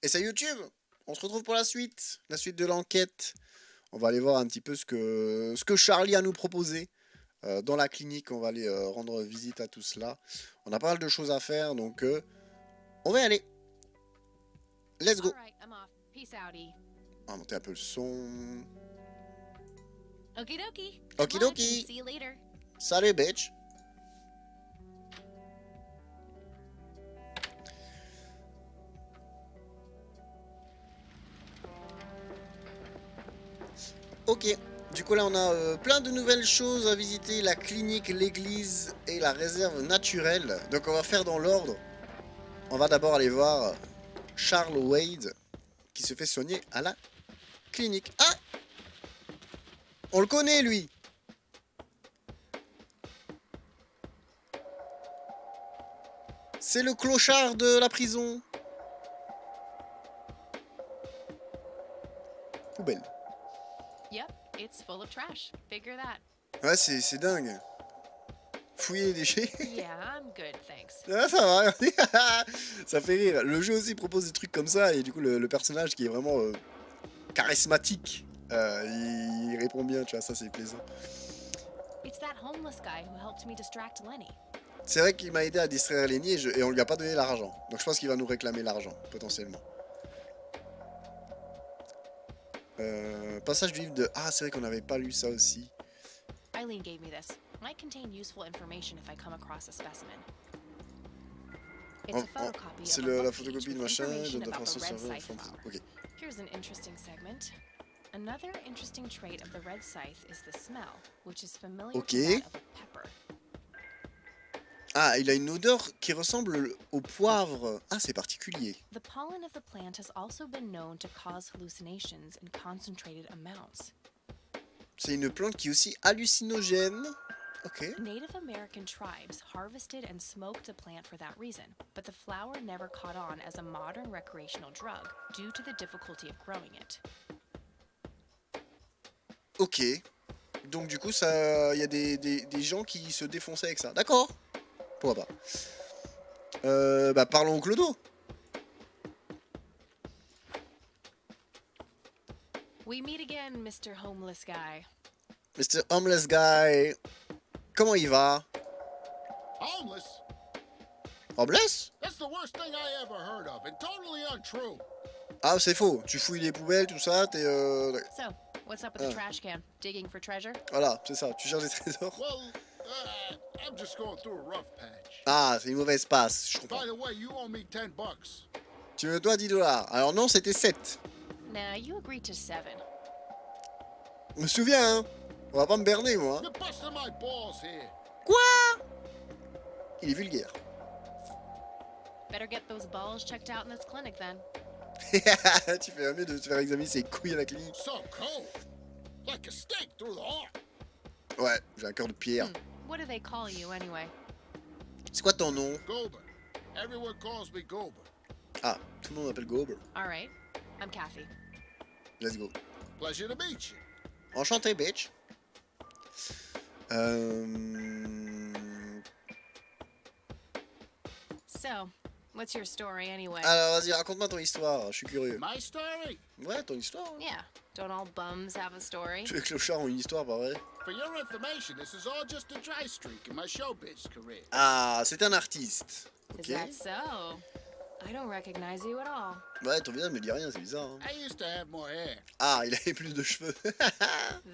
Et c'est YouTube. On se retrouve pour la suite de l'enquête. On va aller voir un petit peu ce que Charlie a nous proposé. Dans la clinique, on va aller rendre visite à tout cela. On a pas mal de choses à faire, donc on va y aller. Let's go. On va monter un peu le son. Okidoki. Salut, bitch. Ok, du coup là on a plein de nouvelles choses à visiter, la clinique, l'église et la réserve naturelle. Donc on va faire dans l'ordre. On va d'abord aller voir Charles Wade qui se fait soigner à la clinique. Ah, on le connaît lui. C'est le clochard de la prison. Poubelle. Ouais, c'est dingue. Fouiller les déchets. Ah, ça va, regardez. Ça fait rire. Le jeu aussi propose des trucs comme ça et du coup le personnage qui est vraiment charismatique, il répond bien, tu vois, ça c'est plaisant. C'est vrai qu'il m'a aidé à distraire Lenny et on lui a pas donné l'argent. Donc je pense qu'il va nous réclamer l'argent, potentiellement. Passage du livre de... Ah, c'est vrai qu'on n'avait pas lu ça aussi. Eileen gave me this. Might contain useful information if I come across a specimen. It's a photocopy c'est of a la book photocopie page de with machin, information de about the red serveur, scythe flower. ok. Here's an interesting segment. Another interesting trait of the red scythe is the smell, which is familiar to that of a pepper. Ah, il a une odeur qui ressemble au poivre. Ah, c'est particulier. The pollen of the plant has also been known to cause hallucinations in concentrated amounts. C'est une plante qui est aussi hallucinogène. Ok. Native American tribes harvested and smoked the plant for that reason, but the flower never caught on as a modern recreational drug due to the difficulty of growing it. Ok. Donc du coup, ça, il y a des gens qui se défonçaient avec ça. D'accord. Pourquoi pas. Bah parlons au clodo. We meet again, Mr. Homeless Guy. Mr. Homeless Guy. Comment il va? Homeless? Homeless? That's the worst thing I ever heard of and totally untrue. Ah, c'est faux. Tu fouilles les poubelles, tout ça, t'es... So, what's up with the trash can? Digging for treasure? Voilà, c'est ça. Tu cherches des trésors. Well, I'm just going through a rough patch. Ah, c'est une mauvaise passe, je comprends. By the way, you owe me $10. Tu me dois 10 $. Alors non, c'était 7. Nah, you agreed to 7. Je me souviens, hein. On va pas me berner, moi. You're busting my balls here. Quoi? Il est vulgaire. Better get those balls checked out in this clinic then. Tu fais mieux de te faire examiner ses couilles à la clinique. So cold. Like a stake through the heart. Ouais, j'ai un cœur de pierre. What do they call you anyway? C'est quoi ton nom? Gober. Everyone calls me Gober. Ah, tout le monde m'appelle Gober. All right, I'm Kathy. Let's go. Pleasure to meet you. Enchanté, bitch. So, what's your story anyway? Alors, vas-y, raconte-moi ton histoire. Je suis curieux. My story? Ouais, ton histoire. Hein. Yeah, don't all bums have a story? Tous les clochards ont une histoire, pas vrai? For your information, this is all just a dry streak in my showbiz career. Ah, c'est un artiste. Ok. Is that so? I don't recognize you at all. Ouais, ton visage me dit rien, c'est bizarre. Hein. I used to have more hair. Ah, il avait plus de cheveux.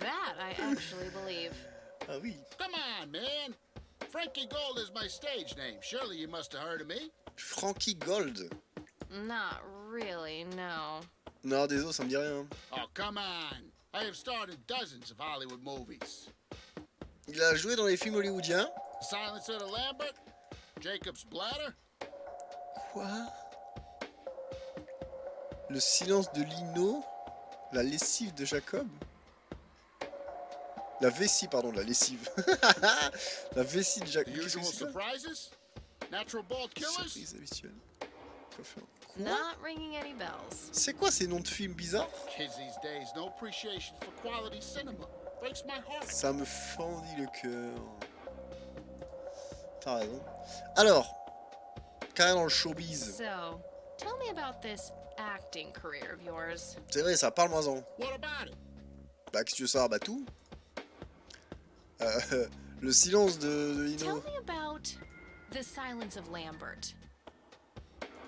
That I actually believe. Ah oui. Come on, man. Frankie Gold is my stage name. Surely you must have heard of me. Frankie Gold. Not really, no. Non, désolé, ça me dit rien. Oh, come on. I have starred in dozens of Hollywood movies. Il a joué dans les films hollywoodiens. Silence of the Lambert, Jacob's Bladder. Quoi? Le silence de Lino. La lessive de Jacob. La vessie, pardon, la lessive. La vessie de The Jacob. Usual Surprises, Natural Bald Killers. Surprise habituelle. Quoi? Not ringing any bells. C'est quoi ces noms de films bizarres? Kids these days, no appreciation for quality cinema. Breaks my heart. Ça me fendit le cœur. T'as raison. Alors, carrière dans le showbiz. So, Tell me about this acting career of yours. C'est vrai, ça, parle-moi-en. What about it? Bah, qu'est-ce que tu veux savoir? Bah, tout. Le silence de Tell Ino. me about the silence of Lambert.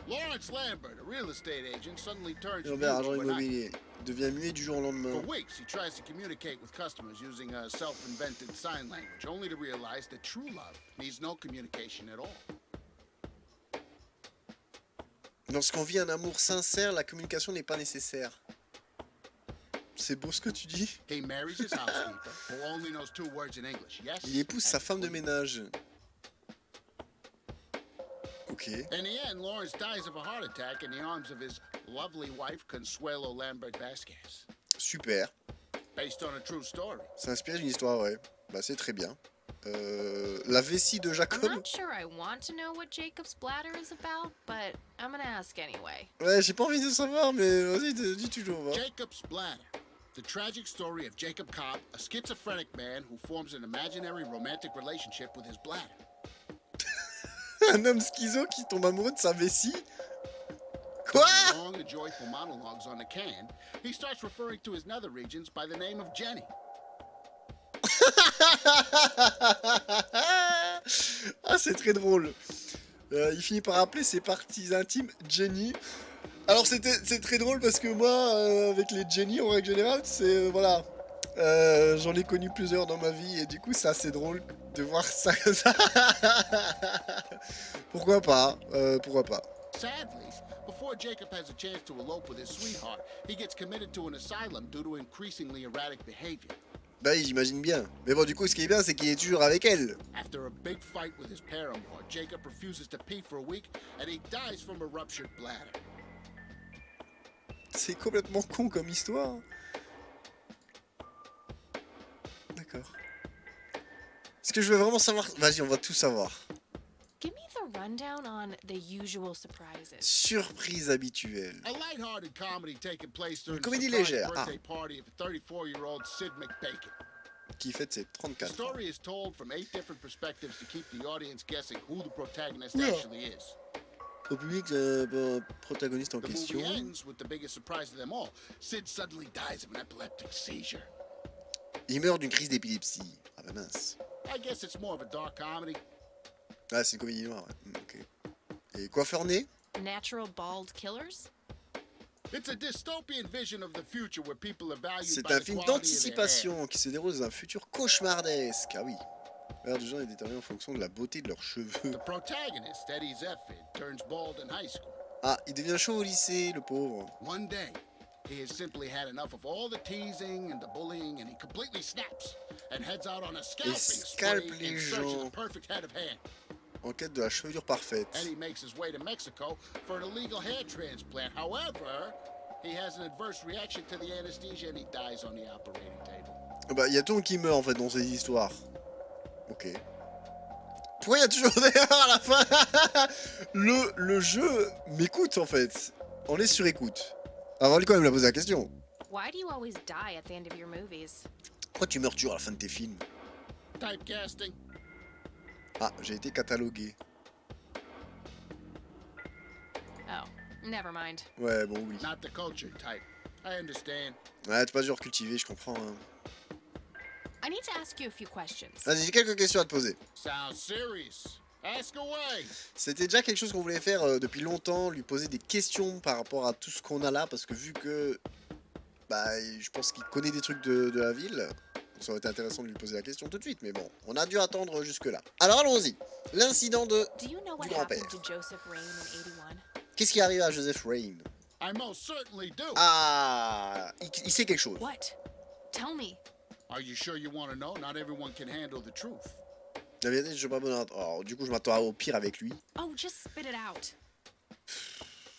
Lawrence Lambert, a real estate agent, suddenly turns mute Lambert, agent overnight. immobilier, devient muet du jour au For lendemain. weeks, he tries to communicate with customers using a self-invented sign language, only to realize that true love needs no communication at all. Lorsqu'on vit un amour sincère, la communication n'est pas nécessaire. C'est beau ce que tu dis. He marries his housekeeper, who only knows 2 words in English. Yes. Il épouse sa and femme de please. ménage. Ok. In the end, Lawrence dies of a heart attack in the arms of his lovely wife, Consuelo Lambert Vasquez. Super. Based on a true story. Ça inspire d'une histoire vraie. Bah, c'est très bien. La vessie de I'm Jacob. not sure I want to know what Jacob's bladder is about, but I'm gonna ask anyway. Ouais, j'ai pas envie de savoir, mais vas-y, dis toujours. Va. Jacob's Bladder. The tragic story of Jacob Cobb, a schizophrenic man who forms an imaginary romantic relationship with his bladder. Un homme schizo qui tombe amoureux de sa vessie. Quoi? During long and joyful monologues on the can, he starts referring to his nether regions by the name of Jenny. Ah, c'est très drôle. Il finit par appeler ses parties intimes Jenny. Alors c'est très drôle parce que moi, avec les Jenny en règle générale, c'est voilà. J'en ai connu plusieurs dans ma vie et du coup c'est assez drôle de voir ça comme ça. Pourquoi pas? Pourquoi pas? Sadly, before Jacob has a chance to elope with his sweetheart, he gets committed to an asylum due to increasingly erratic behavior. Bah oui, j'imagine bien. Mais bon, du coup, ce qui est bien, c'est qu'il est toujours avec elle. After a big fight with his paramour, Jacob refuses to pee for a week and he dies from a ruptured bladder. C'est complètement con comme histoire. D'accord. Est-ce que je veux vraiment savoir? Vas-y, on va tout savoir. Give me the rundown on the usual surprises. Surprise habituelle. A lighthearted comedy taking place during Une the comédie surprise légère, birthday party of a 34-year-old Sid McBacon. Qui fête ses The 34 ans. story is told from 8 different perspectives to keep the audience guessing who the protagonist Yeah. actually is. Au public, protagoniste en The question. movie ends with the biggest surprise of them all. Sid suddenly dies of an epileptic seizure. Il meurt d'une crise d'épilepsie. Ah bah mince. I guess it's more of a dark comedy. Ah, c'est une comédie noire, ouais. Ok. Et coiffeur né? Natural bald killers? It's a dystopian vision of the future where people are valued C'est by un the film quality of their hair. d'anticipation qui se déroule dans un futur cauchemardesque. Ah oui. L'air des gens est déterminé en fonction de la beauté de leurs cheveux. The protagonist, Eddie Zephyr, turns bald in high school. Ah, il devient chaud au lycée, le pauvre. One day, he has simply had enough of all the teasing and the bullying, and he completely snaps and heads out on a scalping spree scalpe les in search of gens. the perfect head of hair. En quête de la chevelure parfaite. And he makes his way to Mexico for an illegal hair transplant. However, he has an adverse reaction to the anesthesia and he dies on the operating table. Ah bah, il y a tout le monde qui meurt en fait dans ces histoires. Ok. Pourquoi il y a toujours des erreurs à la fin? Le jeu m'écoute en fait. On est sur écoute. Avant lui quand même la poser la question. Why do you always die at the end of your movies? Pourquoi tu meurs toujours à la fin de tes films? Typecasting. Ah, j'ai été catalogué. Oh, never mind. Ouais, bon oui. Not the cultured type. I understand. Ouais, t'es pas dur cultivé, je comprends. Hein. I need to ask you a few questions. Vas-y, j'ai quelques questions à te poser. Sounds serious. Ask away. C'était déjà quelque chose qu'on voulait faire depuis longtemps, lui poser des questions par rapport à tout ce qu'on a là, parce que vu que bah, je pense qu'il connaît des trucs de la ville, ça aurait été intéressant de lui poser la question tout de suite, mais bon, on a dû attendre jusque-là. Alors allons-y. L'incident de... Do you know what Du grand-père. happened to Joseph Rain in 81? Qu'est-ce qui arrive à Joseph Rain? I most certainly do. Ah, il sait quelque chose. What? Tell me. Are you sure you want to know? Not everyone can handle the truth. La vérité, je suis pas bon à... Alors, du coup, je m'attends au pire avec lui. Oh, just spit it out.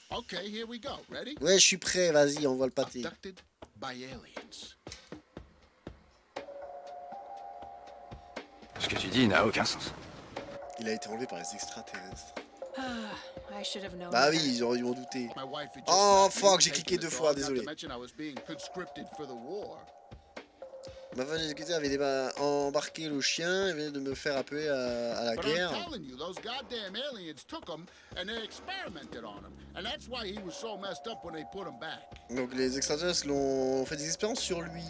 Okay, here we go. Ready? Ouais, je suis prêt, vas-y, envoie le pâté. Abducted by aliens. Ce que tu dis n'a aucun sens. Il a été enlevé par les extraterrestres. I should have known. Bah better. oui, ils auraient dû m'en douter. My wife had just Oh, left me, fuck, j'ai taking cliqué the 2 fois, dog, not désolé. to mention I was being conscripted for the war. Ma femme exécutive avait embarqué le chien et venait de me faire appeler à la But guerre. I'm telling you, those goddamn aliens took him and they experimented on him. And that's why he was so messed up when they put him back. Donc les extraterrestres l'ont fait des expériences sur lui.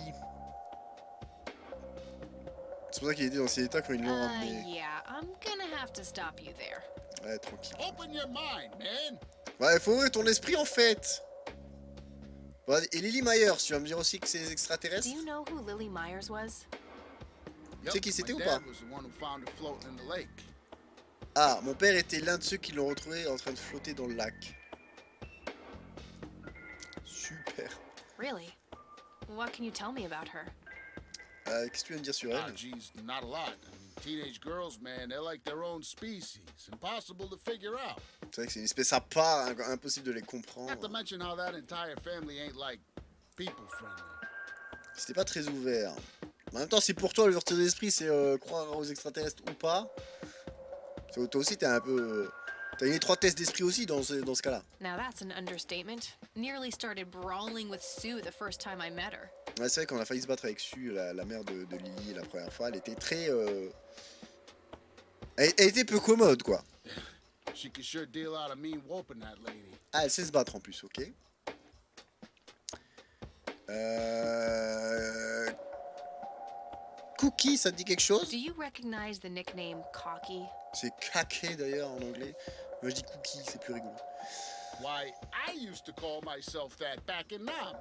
C'est pour ça qu'il était dans cet état quand ils l'ont ramené. Yeah, I'm gonna have to stop you there. Ouais, tranquille. Open your mind, man. Ouais, il faut ouvrir ton esprit en fait. Ouais, et Lily Myers, tu vas me dire aussi que c'est des extraterrestres? Do you know who Lily Myers was? Tu sais qui c'était ou my pas? dad was the one who found her floating in the lake. Ah, mon père était l'un de ceux qui l'ont retrouvé en train de flotter dans le lac. Super. Really? What can you tell me about her? Qu'est-ce que tu veux me dire sur Ah, elle? geez, not a lot. I mean, teenage girls, man, they're like their own species. Impossible to figure out. C'est vrai que c'est une espèce à part, impossible de les Not to comprendre. mention how that entire family ain't like people friendly. C'était pas très ouvert. En même temps, c'est pour toi l'ouverture d'esprit, c'est croire aux extraterrestres ou pas. Toi aussi, t'as un peu. T'as une étroitesse d'esprit aussi dans ce cas-là. Now that's an understatement. Nearly started brawling with Sue the first time I met her. Ouais, c'est vrai qu'on a failli se battre avec Sue, la mère de Lily, la première fois. Elle était très. Elle était peu commode, quoi. She could sure deal out a mean whooping, that lady. Ah, elle sait se battre en plus, ok. Cookie, ça te dit quelque chose? Do you recognize the nickname Cocky? C'est caqué d'ailleurs en anglais. Moi je dis cookie, c'est plus rigolo. Why, I used to call myself that back in Nam.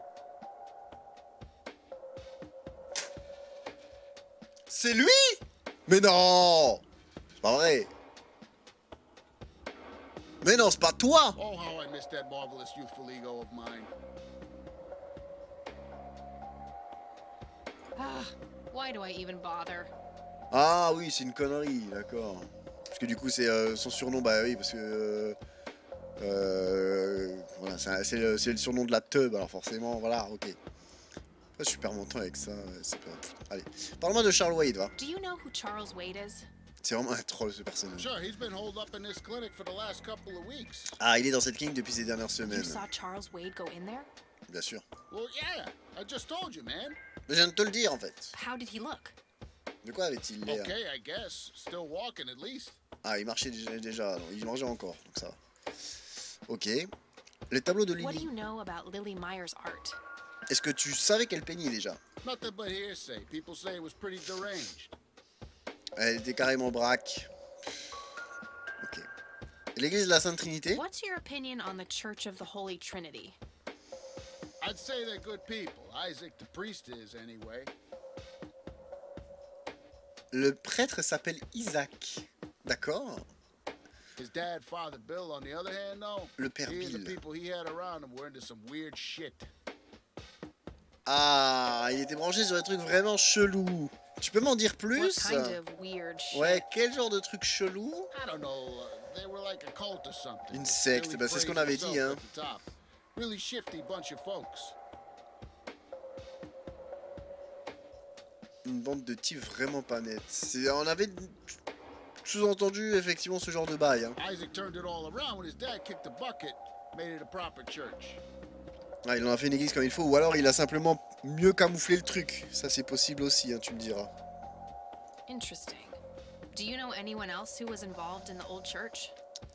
C'est lui? Mais non! C'est pas vrai. Mais non, c'est pas toi! Oh, how I miss that marvelous youthful ego of mine. Ah, why do I even bother? Ah oui, c'est une connerie, d'accord. Parce que du coup, c'est son surnom, bah oui, parce que. Voilà, c'est le surnom de la teub, alors forcément, voilà, ok. Pas super montant avec ça, c'est pas. Allez, parle-moi de Charles Wade, va. Do you know who Charles Wade is? C'est vraiment un troll ce personnage. Sure, he's been holed up in this clinic for the last couple of weeks. Ah, il est dans cette clinique depuis ces dernières You semaines, saw Charles Wade go in there? bien sûr. Well, yeah, I just told you, man. Mais je viens de te le dire en fait. How did he look? De quoi avait-il l'air? Okay, I guess. Still walking at least. Ah, il marchait déjà, non, il mangeait encore, donc ça va. Ok. Les tableaux de What do Lily. you know about Lily Myers' art? Est-ce que tu savais qu'elle peignait déjà? Nothing but hearsay. People say it was pretty deranged. Elle était carrément braque. Ok. L'église de la Sainte Trinité? What's your opinion on the Church of the Holy Trinity? I'd say they're good people. Isaac the priest is, anyway. Le prêtre s'appelle Isaac. D'accord. His dad, Father Bill, on the other hand, though, Le père he and the Bill. people he had around him were into some weird shit. Ah, il était branché sur des trucs vraiment chelous. Tu peux m'en dire What plus? kind of weird shit? Ouais, quel genre de truc chelou? I don't know. They were like a cult or something. Une secte, Really bah, c'est ce qu'on praised avait dit, themselves hein. at the top. Really shifty bunch of folks. Une bande de types vraiment pas nets. On avait sous-entendu effectivement ce genre de bail. Hein. Isaac turned it all around when his dad kicked the bucket, made it a proper church. Ah, il en a fait une église comme il faut, ou alors il a simplement mieux camouflé le truc. Ça c'est possible aussi, hein, tu me diras. Interesting. Do you know anyone else who was involved in the old church?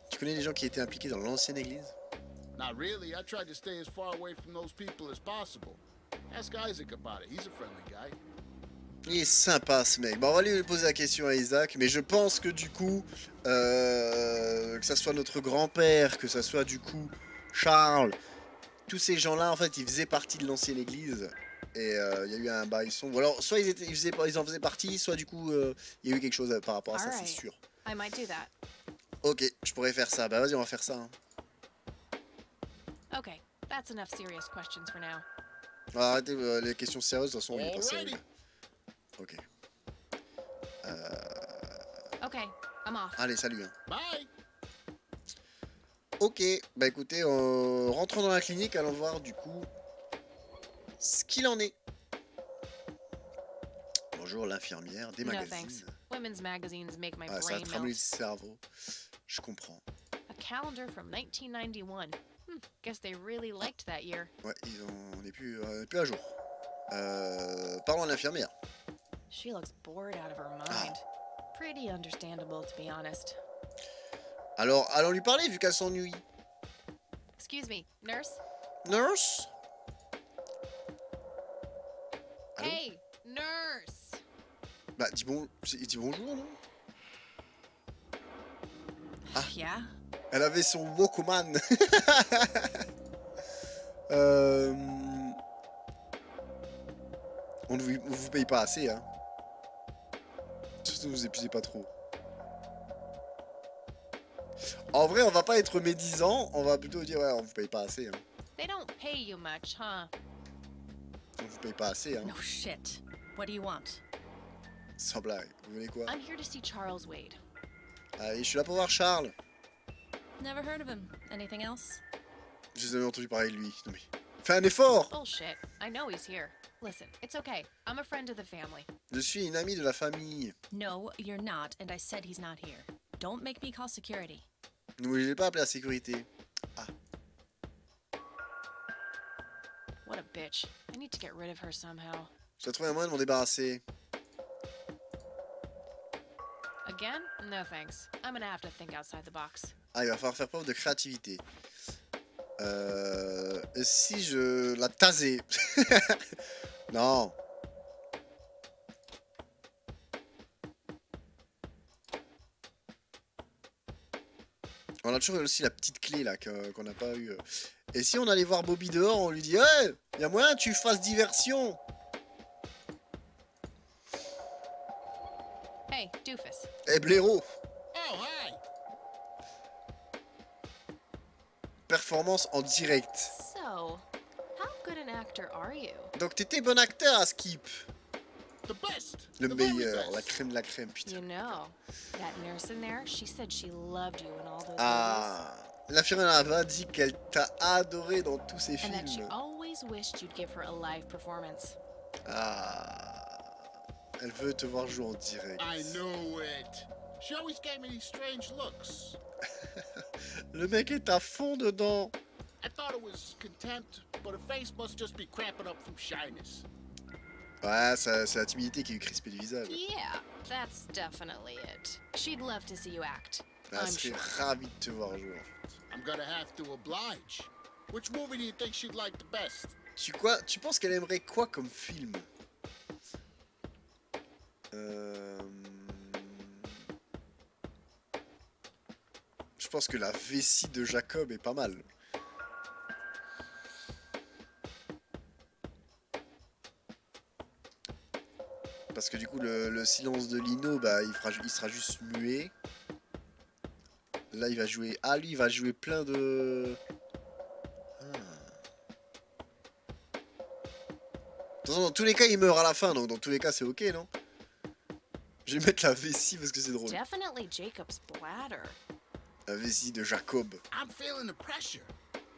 Tu connais les gens qui étaient impliqués dans l'ancienne église? Not really. I tried to stay as far away from those people as possible. Ask Isaac about it. He's a friendly guy. Il est sympa ce mec. Bon, on va lui poser la question à Isaac, mais je pense que du coup, que ça soit notre grand-père, que ça soit du coup Charles, tous ces gens-là, en fait, ils faisaient partie de l'ancienne église. Et il y a eu un bail sombre. Alors, soit ils en faisaient partie, soit du coup, il y a eu quelque chose par rapport à ça, c'est Alright. sûr. I might do that. Ok, je pourrais faire ça. Bah vas-y, on va faire ça. Hein. Okay, that's enough serious questions for now. On va arrêter les questions sérieuses, de toute façon, il est pas sérieux. Alrighty. Ok. Okay, I'm off. Allez, salut. Hein. Bye. Ok, bah écoutez, rentrons dans la clinique, allons voir du coup ce qu'il en est. Bonjour l'infirmière des No magazines. thanks. Women's magazines make my Ah, ça a brain tramé le melt. cerveau. Je comprends. A calendar from 1991. Guess they really liked that year. Ouais, on n'est plus à jour. Parlons à l'infirmière. She looks bored out of her mind. Pretty understandable, to be honest. Alors, allons lui parler vu qu'elle s'ennuie. Excuse me, nurse? Nurse? Allô? Hey, nurse! Bah, dis bonjour, non? Ah. Yeah? Elle avait son Walkman. On ne vous paye pas assez, hein. Surtout, ne vous épuisez pas trop. En vrai, on va pas être médisant, on va plutôt dire, ouais, on vous paye pas assez, hein. They don't pay you much, huh? On vous paye pas assez, hein. No shit. What do you want? Sans blague. Vous voulez quoi? I'm here to see Charles Wade. Allez, je suis là pour voir Charles. Never heard of him. Anything else? J'ai jamais entendu parler de lui. Non mais, fais un effort! Bullshit. I know he's here. Listen, it's okay. I'm a friend of the family. Je suis une amie de la famille. No, you're not, and I said he's not here. Don't make me call security. N'oubliez pas appeler la sécurité. What a bitch. I need to get rid of her somehow. Je dois trouver un moyen de m'en débarrasser. Again? No thanks. I'm gonna have to think outside the box. Ah, il va falloir faire preuve de créativité. Si je la tasais. Non. On a toujours aussi la petite clé là qu'on n'a pas eu. Et si on allait voir Bobby dehors, on lui dit, hey, y a moyen que tu fasses diversion. Hey, doofus. Eh, blaireau. Oh, hi. Performance en direct. So, how good an actor are you? Donc t'étais bon acteur à Skip. The best. Le the very meilleur, best. la crème de la crème, putain. You know, that nurse in there, she said she loved you in all those movies. Ah, l'infirmière là-bas dit qu'elle t'a adoré dans tous ses And that she films. always wished you'd give her a live performance. Ah, elle veut te voir jouer en direct. I knew it. She always gave me these strange looks. Le mec est à fond dedans. I thought it was contempt, but her face must just be cramping up from shyness. Ouais, c'est la timidité qui lui crispé le visage. Yeah, that's definitely it. She'd love to see you act. Elle I'm serait sure. ravie de te voir jouer. I'm gonna have to oblige. Which movie do you think she'd like the best? Tu penses qu'elle aimerait quoi comme film? Je pense que la vessie de Jacob est pas mal. Parce que du coup, le silence de Lino, bah, il sera juste muet. Là, il va jouer... Ah, lui, il va jouer plein de... Dans tous les cas, il meurt à la fin, donc dans tous les cas, c'est ok, non? Je vais mettre la vessie parce que c'est drôle. Definitely Jacob's bladder. La vessie de Jacob. I'm feeling the pressure.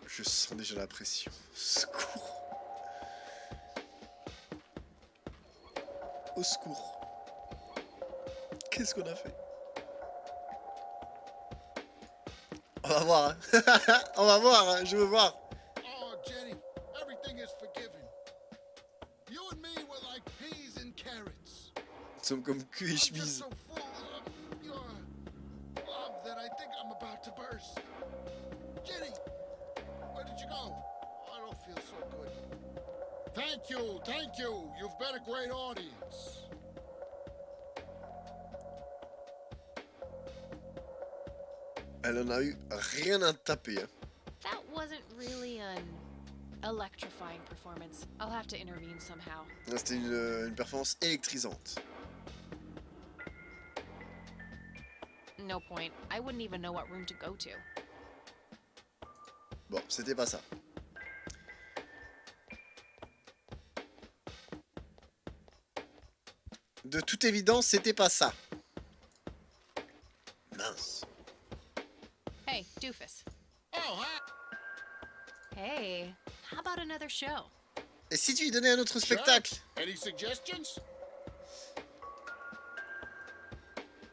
Je sens déjà la pression. Secours. Au secours. Qu'est-ce qu'on a fait? On va voir, hein. On va voir, hein. Je veux voir. Oh, Jenny, everything is forgiven. You and me were like peas and carrots. Nous sommes comme cul et I'm just chemise. so full of your love that I think I'm about to burst. Jenny, where did you go? Oh, I don't feel so good. Thank you, thank you. You've been a great audience. Elle en a eu rien à taper, hein. That wasn't really an electrifying performance. I'll have to intervene somehow. C'était une performance électrisante. No point. I wouldn't even know what room to go to. Bon, c'était pas ça. De toute évidence, c'était pas ça. Mince. Hey, doofus. Oh, hi. Hey, how about another show? Et si tu lui donnais un autre spectacle? Any suggestions?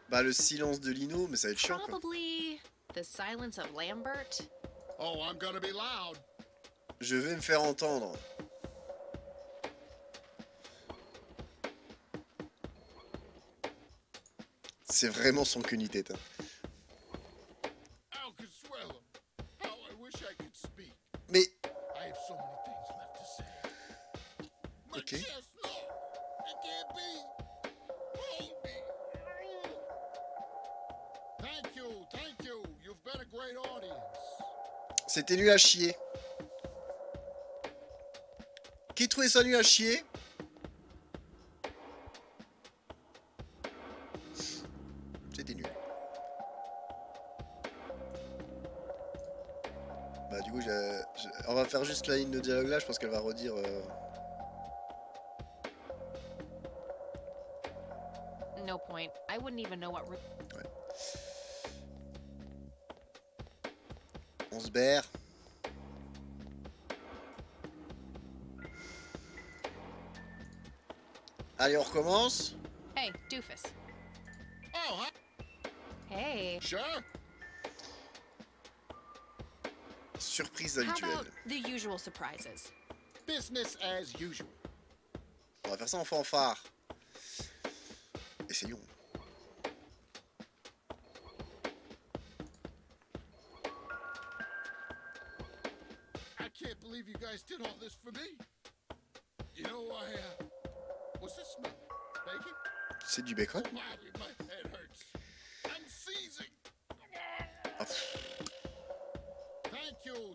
Bah, le silence de Lino, mais ça va être chiant, quoi. Probably The Silence of Lambert. Oh, I'm gonna be loud. Je vais me faire entendre. c'est vraiment sans queue ni tête. Hein. Al Consuelo, how I wish I could speak. Mais, I have so many things left to say. My Okay. chest, no, it can't be. Hold me. Thank you. You've been a great audience. c'était nul à chier. Qui trouvait ça nul à chier? C'était nul. Bah du coup, on va faire juste la ligne de dialogue là, je pense qu'elle va redire... No point. I wouldn't even know what. On se berre. Allez, on recommence. Hey, doofus. Oh, huh? Hey. Sure. Surprise How habituelle. about the usual surprises? Business as usual. On va faire ça en fanfare. Essayons. I can't believe you guys did all this for me. You know, what's this smell? Bacon? C'est du bacon. My head hurts. I'm seizing. Ah, pff.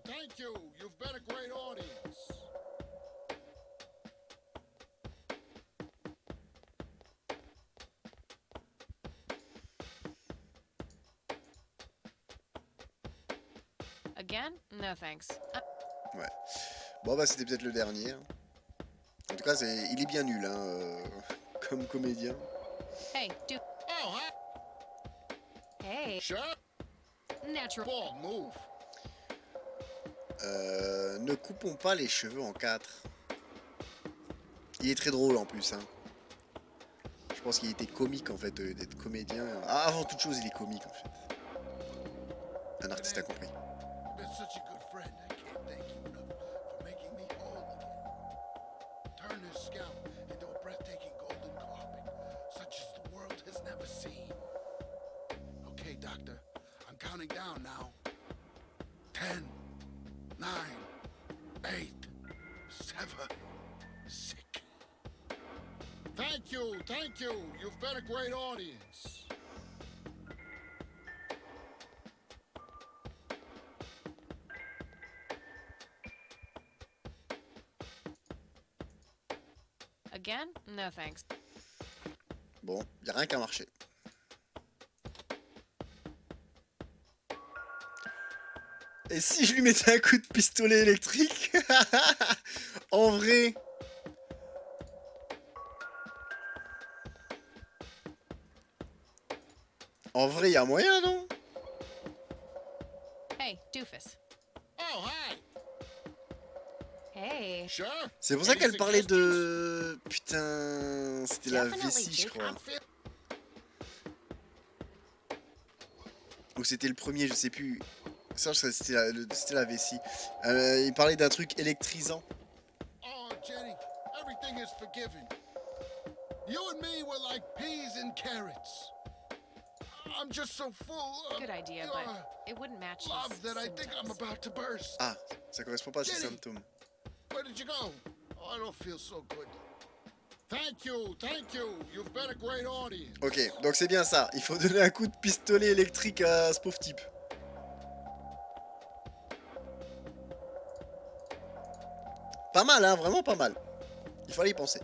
Thank you. You've been a great audience. Again? No thanks. Ouais. Bon bah c'était peut-être le dernier. Hein. En tout cas, il est bien nul hein, comme comédien. Hey, do. Oh, huh? Hey. Sure. Natural. Ball, move. Ne coupons pas les cheveux en quatre. Il est très drôle en plus. Hein. Je pense qu'il était comique en fait d'être comédien. Ah, avant toute chose, il est comique en fait. Un artiste a compris. You've been such a good friend. I can't thank you enough for making me whole again. Turn this scalp into a breathtaking golden carpet, such as the world has never seen. Okay, doctor, I'm counting down now. 10, 9, 8, 7, 6. Thank you. You've been a great audience. Again? No thanks. Bon, il n'y a rien qui a marché. Et si je lui mettais un coup de pistolet électrique? En vrai. En vrai, il y a moyen, non? Hey, doofus. Oh, hi. Hey. Sure. C'est pour ça Any qu'elle parlait suggestions? de... Putain... C'était la Definitely vessie, je Duke. crois. I'm fit. Ou c'était le premier, je sais plus. Ça, c'était la vessie. Il parlait d'un truc électrisant. Oh, Jenny, everything is forgiven. You and me were like peas and carrots. I'm just so full of Good idea, but it wouldn't match his love that I think I'm symptoms. about to burst. Ah, ça correspond pas à ses Jenny. symptômes. Where did you go? Oh, I don't feel so good. Thank you. You've been a great audience. Ok, donc c'est bien ça. Il faut donner un coup de pistolet électrique à ce pauvre type. Pas mal, hein, vraiment pas mal. Il fallait y penser.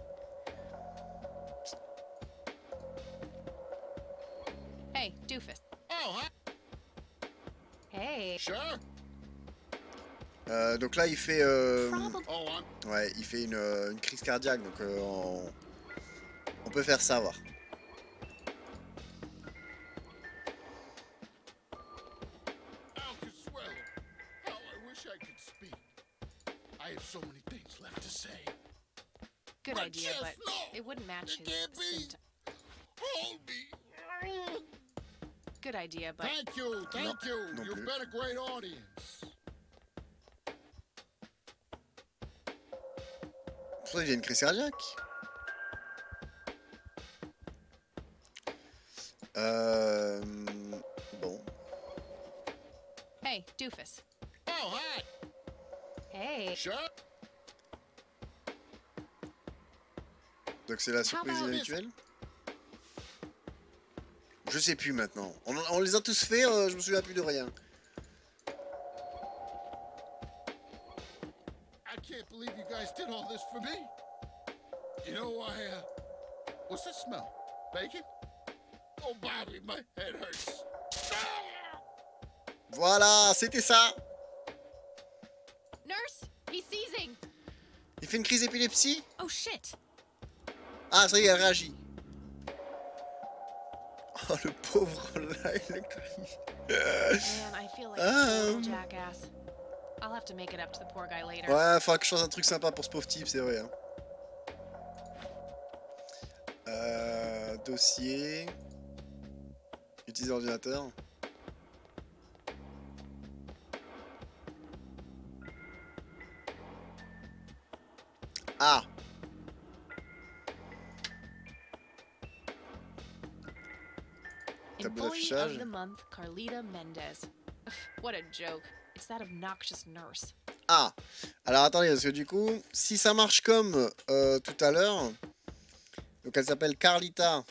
Hey, doofus. Oh, huh? Hey. Sure. Donc là, il fait, Probably. Oh, ouais, il fait une crise cardiaque. Donc on peut faire ça, voir. Al Consuelo, how I wish I could speak. I have so many things left to say. Good My idea, chest, but no. it wouldn't match It his can't be. symptoms. Hold me. Good idea, but Thank you. non You've plus. been a great audience. Pour ça, il y a une crise cardiaque. Euh, bon. Hey, doofus. Oh, hi. Hey. Sure. Donc c'est la surprise about- habituelle. Je sais plus maintenant. On les a tous fait, je me souviens plus de rien. I can't believe you guys did all this for me. You know, what's that smell? Bacon? Oh, Bobby, my head hurts. Voilà, c'était ça. Nurse, he's seizing. Il fait une crise d'épilepsie. Oh shit! Ah, ça y est, elle réagit. Oh, le pauvre là, électrique. Man, I feel like a total jackass. I'll have to make it up to the poor guy later. Ouais, faudra que je fasse un truc sympa pour ce pauvre type, c'est vrai. Hein. Dossier. Utiliser l'ordinateur. Ah! Tableau Employee d'affichage. of the month, Carlita Mendez. What a joke. It's that obnoxious nurse. Ah! Alors attendez, parce que du coup, si ça marche comme tout à l'heure, donc elle s'appelle Carlita.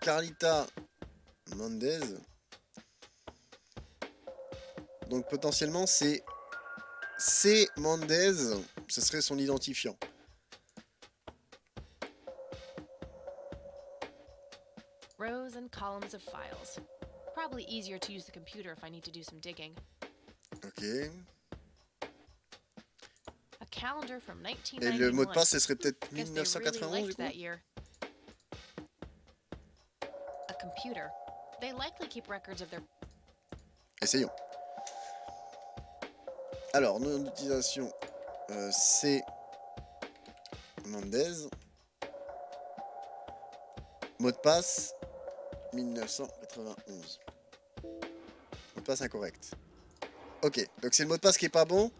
Carlita Mendez. Donc potentiellement c'est C. Mendez, ce serait son identifiant. Rows and columns of files. Probably easier to use the computer if I need to do some digging. Ok. A calendar from Et 1991. le mot de passe, ce serait peut-être Guess they really 1991 liked du coup. that year. A computer. They likely keep records of their Essayons. Alors, nom d'utilisation C. Mendez. Mot de passe 1991. Mot de passe incorrect. Ok, donc c'est le mot de passe qui est pas bon.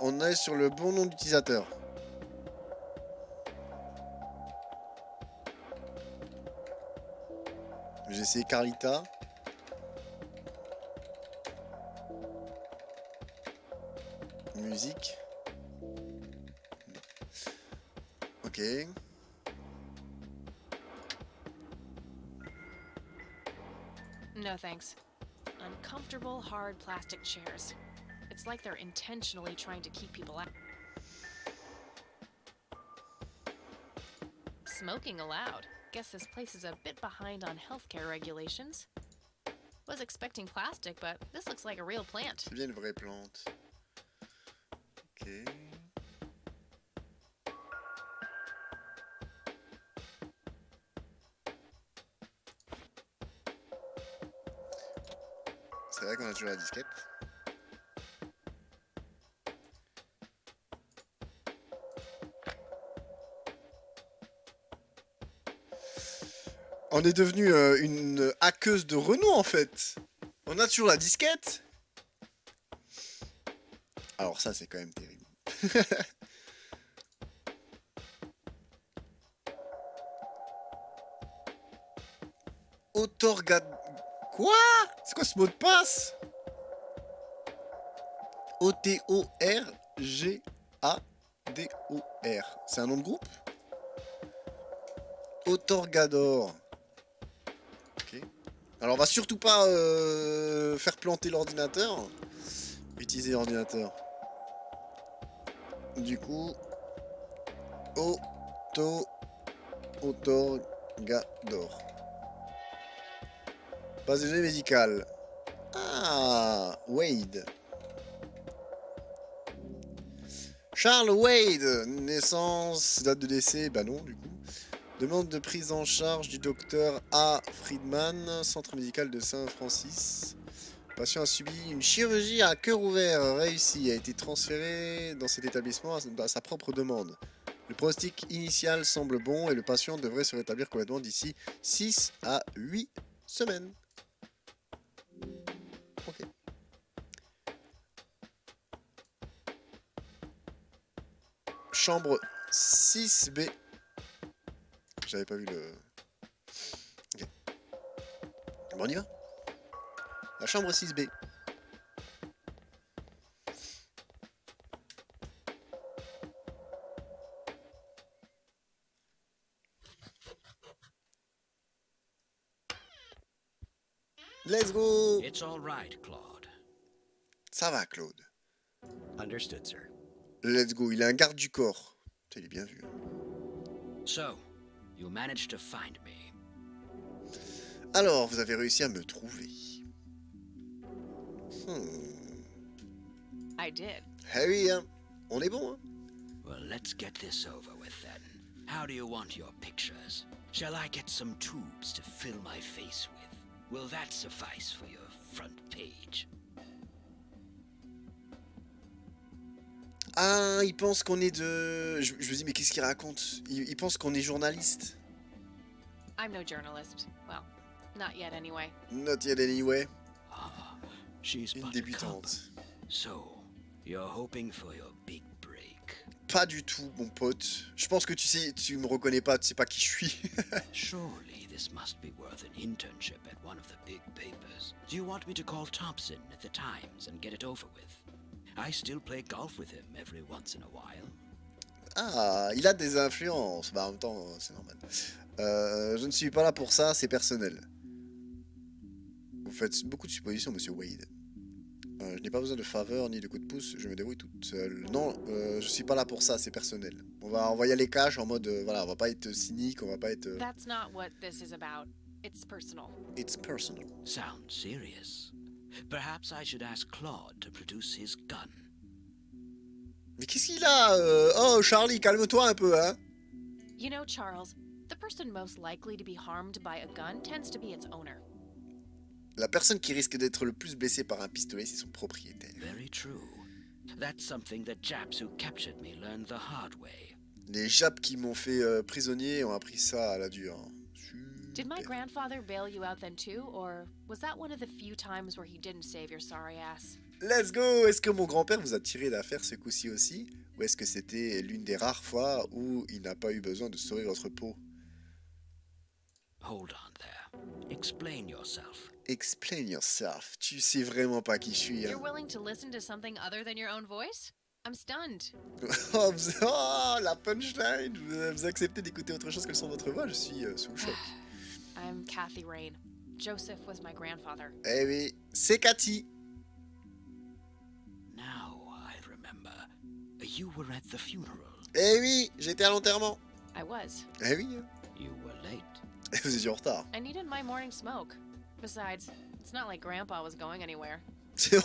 On est sur le bon nom d'utilisateur. J'ai essayé Carlita. Musique. Ok. No thanks. Uncomfortable, hard plastic chairs. It's like they're intentionally trying to keep people out. Smoking allowed. Guess this place is a bit behind on healthcare regulations. Was expecting plastic, but this looks like a real plant. C'est bien une vraie plante. Ok. C'est vrai qu'on a toujours la disquette. On est devenu une hackeuse de renom en fait. On a toujours la disquette. Alors ça c'est quand même terrible. Autorgad... Quoi? C'est quoi ce mot de passe? O-T-O-R-G-A-D-O-R. C'est un nom de groupe? Autorgador. Ok. Alors on va surtout pas faire planter l'ordinateur. Utiliser l'ordinateur. Du coup... Autorgador. Base de données médicale. Ah, Wade. Charles Wade. Naissance, date de décès, bah non du coup. Demande de prise en charge du docteur A. Friedman, centre médical de Saint-Francis. Le patient a subi une chirurgie à cœur ouvert réussie, a été transféré dans cet établissement à sa propre demande. Le pronostic initial semble bon et le patient devrait se rétablir complètement d'ici 6 à 8 semaines. Ok. chambre 6B. J'avais pas vu le... Ok. Bon, on y va. La chambre 6B. Let's go. It's all right, Claude. Ça va, Claude. Understood, sir. Let's go. Il est un garde du corps. Putain, il est bien vu. So, you managed to find me. Alors, vous avez réussi à me trouver. I did. Ah oui, hein. On est bon, hein. Well, let's get this over with then. How do you want your pictures? Shall I get some tubes to fill my face with? Will that suffice for your front page? Ah, il pense qu'on est de... Je me dis, mais qu'est-ce qu'il raconte? Il pense qu'on est journaliste. I'm no journalist. Well, not yet anyway. Not yet anyway. She's Une but a cub. débutante. So, you're hoping for your big break. Pas du tout, mon pote. Je pense que tu me reconnais pas, tu sais pas qui je suis. Surely this must be worth an internship at one of the big papers. Do you want me to call Thompson at the Times and get it over with? I still play golf with him every once in a while. Ah, il a des influences. Bah, en même temps, c'est normal. Je ne suis pas là pour ça, c'est personnel. Vous faites beaucoup de suppositions, monsieur Wade. Je n'ai pas besoin de faveur ni de coups de pouce, je me débrouille toute seule. Non, je suis pas là pour ça, c'est personnel. On va y aller cash en mode, voilà, on va pas être cynique, on va pas être... That's not what this is about. It's personal. It's personal. Sounds serious. Perhaps I should ask Claude to produce his gun. Mais qu'est-ce qu'il a Oh, Charlie, calme-toi un peu, hein. You know, Charles, the person most likely to be harmed by a gun tends to be its owner. La personne qui risque d'être le plus blessée par un pistolet, c'est son propriétaire. Very true. That's something the Japs who captured me learned the hard way. Les Japs qui m'ont fait prisonnier ont appris ça à la dure. Did my Super. grandfather bail you out then too, or was that one of the few times where he didn't save your sorry ass? Let's go! Est-ce que mon grand-père vous a tiré d'affaire ce coup-ci aussi? Ou est-ce que c'était l'une des rares fois où il n'a pas eu besoin de sauver votre peau? Hold on there. Explain yourself. Explain yourself. Tu sais vraiment pas qui je suis. You're Hein. willing to listen to something other than your own voice? I'm stunned. Oh, la punchline! Vous acceptez d'écouter autre chose que le son de votre voix? Je suis sous le choc. I'm Kathy Rain. Joseph was my grandfather. Eh oui, c'est Cathy. Now I remember. You were at the funeral. Eh oui, j'étais à l'enterrement. I was. Eh oui, You were late. vous étiez en retard. I needed my morning smoke. Besides, it's not like Grandpa was going anywhere. C'est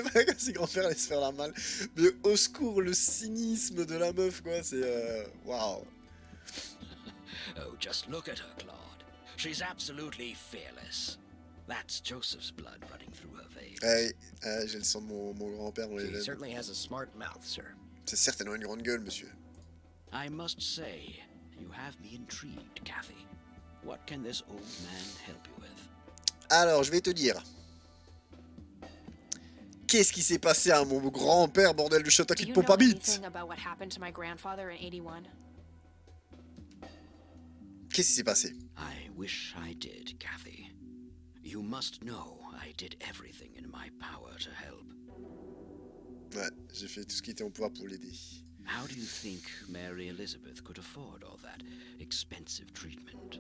vrai que ses grands-pères allaient se faire la malle. Mais au secours, le cynisme de la meuf, quoi, c'est... Waouh. Oh, just look at her, Claude. She's absolutely fearless. That's Joseph's blood running through her veins. J'ai le sang de mon grand-père dans les He veines. certainly has a smart mouth, sir. C'est certainement une grande gueule, monsieur. I must say, you have me intrigued, Kathy. What can this old man help you with? Alors, je vais te dire. Qu'est-ce qui s'est passé à mon grand-père, bordel de chata Do qui te you pompe know à bite? anything about what happened to my grandfather in 81? Qu'est-ce qui s'est passé? I wish I did, Kathy. You must know I did everything in my power to help. Ouais, j'ai fait tout ce qui était en pouvoir pour l'aider. How do you think Mary Elizabeth could afford all that expensive treatment?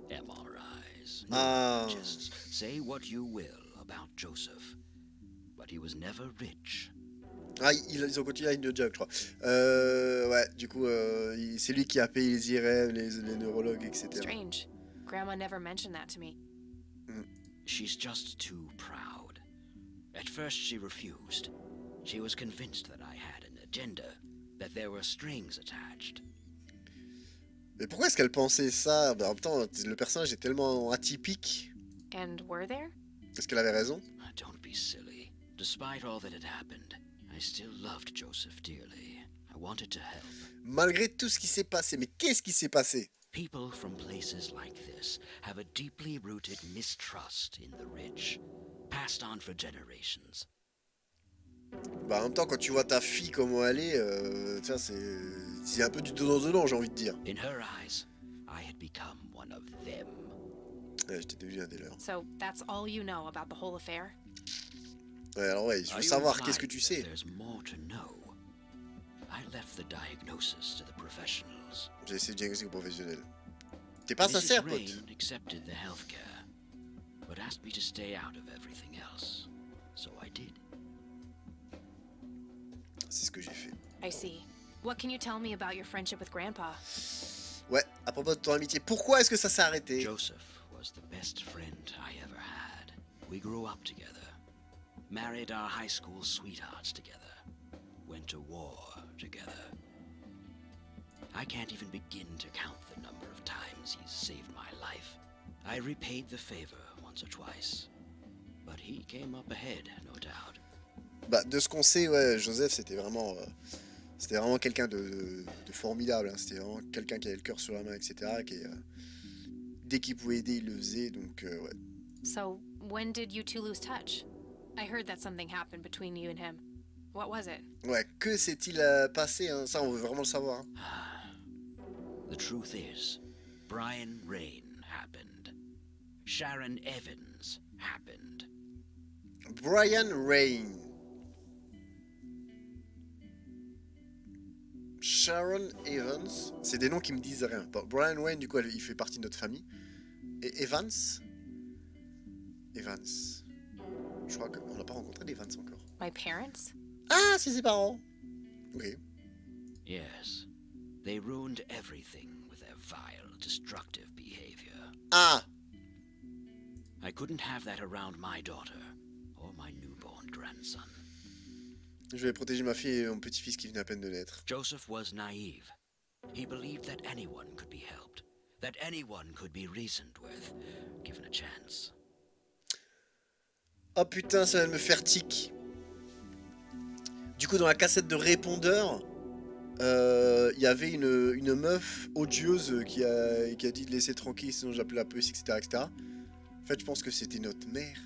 MRIs, neurologists, say what you will about Joseph. But he was never rich. Ah, ils ont continué à une job, je crois. Ouais, du coup, c'est lui qui a payé les IRM, les neurologues, etc. Strange. Grandma never mentioned that to me. She's just too proud. At first she refused. She was convinced that I had an agenda, that there were strings attached. Mais pourquoi est-ce qu'elle pensait ça? Bah, en même temps, le personnage est tellement atypique. And were there? Est-ce qu'elle avait raison? Don't be silly. Despite all that had happened, I still loved Joseph dearly. I wanted to help. Malgré tout ce qui s'est passé, mais qu'est-ce qui s'est passé? People from places like this have a deeply rooted mistrust in the rich, passed on for generations. Bah, en même temps, quand tu vois ta fille comment elle est, tu vois, c'est un peu du donnant-donnant, j'ai envie de dire. In her eyes, I had become one of them. Ouais, j'étais devenu un des leurs. So that's all you know about the whole affair? Ouais, alors ouais, je Are veux you savoir, qu'est-ce que implying tu that sais? there's more to know? I left the diagnosis to the professionals. J'ai essayé de diagnostic professionnel. T'es pas Mrs. sincère, pote. Rain accepted the healthcare, but asked me to stay out of everything else. So I did. C'est ce que j'ai fait. I see. What can you tell me about your friendship with Grandpa? Ouais, à propos de ton amitié, pourquoi est-ce que ça s'est arrêté? Joseph was the best friend I ever had. We grew up together, married our high school sweethearts together, went to war together. I can't even begin to count the number of times he's saved my life. I repaid the favor once or twice, but he came up ahead, no doubt. Bah, de ce qu'on sait, ouais, Joseph, c'était vraiment quelqu'un de formidable. Hein. C'était vraiment quelqu'un qui avait le cœur sur la main, etc. Qui, dès qu'il pouvait aider, il le faisait. Donc, ouais. So, when did you two lose touch? I heard that something happened between you and him. What was it? Ouais, que s'est-il passé hein? Ça, on veut vraiment le savoir. Hein. The truth is, Brian Rain happened. Sharon Evans happened. Brian Rain. Sharon Evans. C'est des noms qui me disent rien. Bon, Brian Wayne, du coup, il fait partie de notre famille. Et Evans. Evans. Je crois qu'on n'a pas rencontré d'Evans encore. My parents? Ah, c'est ses parents. Ok. Yes, they ruined everything with their vile, destructive behavior. Ah. I couldn't have that around my daughter or my newborn grandson. Je vais protéger ma fille et mon petit-fils qui venait à peine de naître. Joseph was naive. He believed that anyone could be helped, that anyone could be reasoned with, given a chance. Oh putain, ça vient de me faire tic. Du coup, dans la cassette de répondeur, il y avait une meuf odieuse qui a dit de laisser tranquille, sinon j'appelais la police, etc., etc. En fait, je pense que c'était notre mère.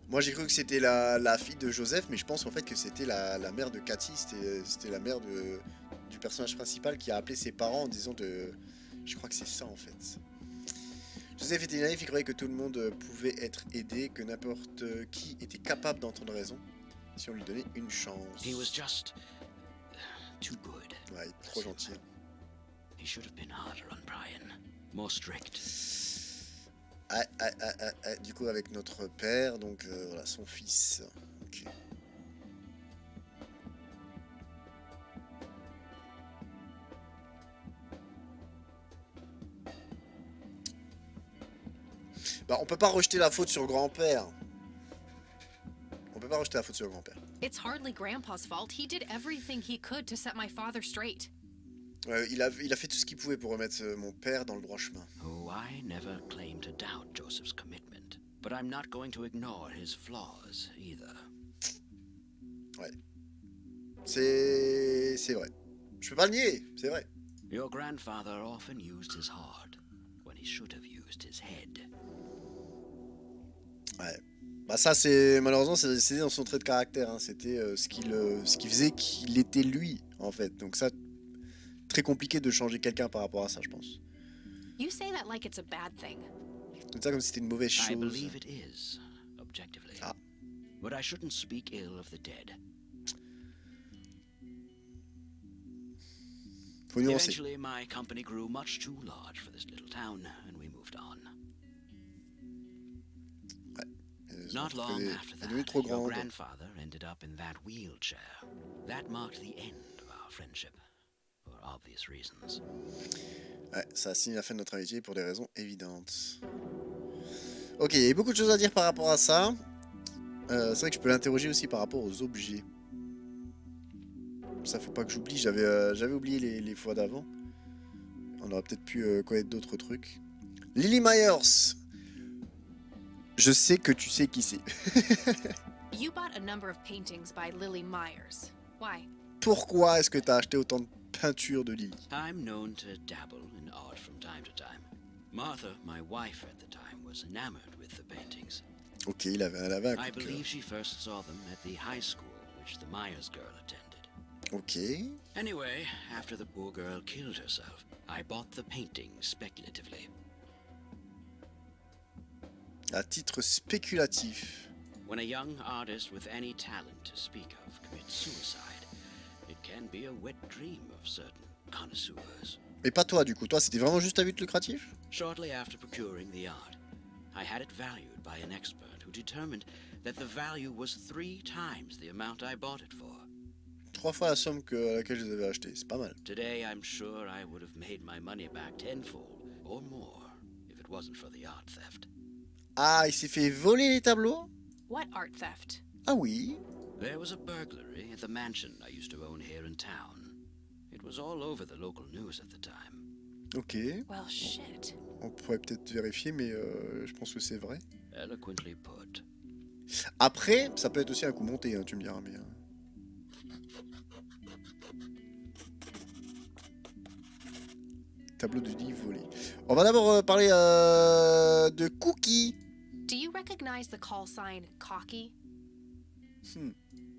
Moi, j'ai cru que c'était la fille de Joseph, mais je pense en fait que c'était la mère de Cathy. C'était la mère du personnage principal qui a appelé ses parents en disant de... Je crois que c'est ça en fait. Joseph était naïf, il croyait que tout le monde pouvait être aidé, que n'importe qui était capable d'entendre raison si on lui donnait une chance. He was just too good. Ouais, il est trop gentil. He should have been harder on Brian, more strict. Du coup, avec notre père, donc voilà, son fils. Ok. Bah, on peut pas rejeter la faute sur le grand-père. On peut pas rejeter la faute sur le grand-père. It's hardly Grandpa's fault. He did everything he could to set my father straight. Il a fait tout ce qu'il pouvait pour remettre mon père dans le droit chemin. Oh, I never claimed to doubt Joseph's commitment, but I'm not going to ignore his flaws either. Ouais. C'est vrai. Je peux pas le nier, c'est vrai. Your grandfather often used his heart when he should have used his head. Ouais. Bah ça c'est malheureusement c'est dans son trait de caractère. Hein. C'était ce qui faisait qu'il était lui en fait. Donc ça très compliqué de changer quelqu'un par rapport à ça, je pense. You say that like it's a bad thing. C'est ça comme si c'était une mauvaise chose. I believe it is, objectively. Ah. But I shouldn't speak ill of the dead. Faut nuancer. Eventually, my company grew much too large for this little town, and we moved on. Not long after that, trop your grande. grandfather ended up in that wheelchair. That marked the end of our friendship, for obvious reasons. Ouais, ça signe la fin de notre amitié pour des raisons évidentes. Ok, il y a beaucoup de choses à dire par rapport à ça. C'est vrai que je peux l'interroger aussi par rapport aux objets. Ça, faut pas que j'oublie. J'avais oublié les fois d'avant. On aurait peut-être pu connaître d'autres trucs. Lily Myers. Je sais que tu sais qui c'est. You bought a number of paintings by Lily Myers. Why? Pourquoi est-ce que tu as acheté autant de peintures de Lily? I'm known to dabble in art from time to time. Martha, my wife at the time, was enamored with the paintings. Ok, il avait un I coup de cœur. believe she first saw them at the high school which the Myers girl attended. Ok. Anyway, after the poor girl killed herself, I bought the painting speculatively. À titre spéculatif. When a young artist with any talent to speak of commits suicide, it can be a wet dream of certain connoisseurs. Mais pas toi, du coup. Toi, c'était vraiment juste à but lucratif? Shortly after procuring the art, I had it valued by an expert who determined that the value was 3 times the amount I bought it for. 3 fois la somme à laquelle je les avais achetés. C'est pas mal. Today, I'm sure I would have made my money back tenfold or more if it wasn't for the art theft. Ah, il s'est fait voler les tableaux? What art theft? Ah oui. There was a burglary at the mansion I used to own here in town. It was all over the local news at the time. Ok. Well, shit. On pourrait peut-être vérifier, mais je pense que c'est vrai. Eloquently put. Après, ça peut être aussi un coup monté, hein, tu me diras. Mais, tableau de lit volé. On va d'abord parler de Cookie. Do you recognize the call sign Cocky?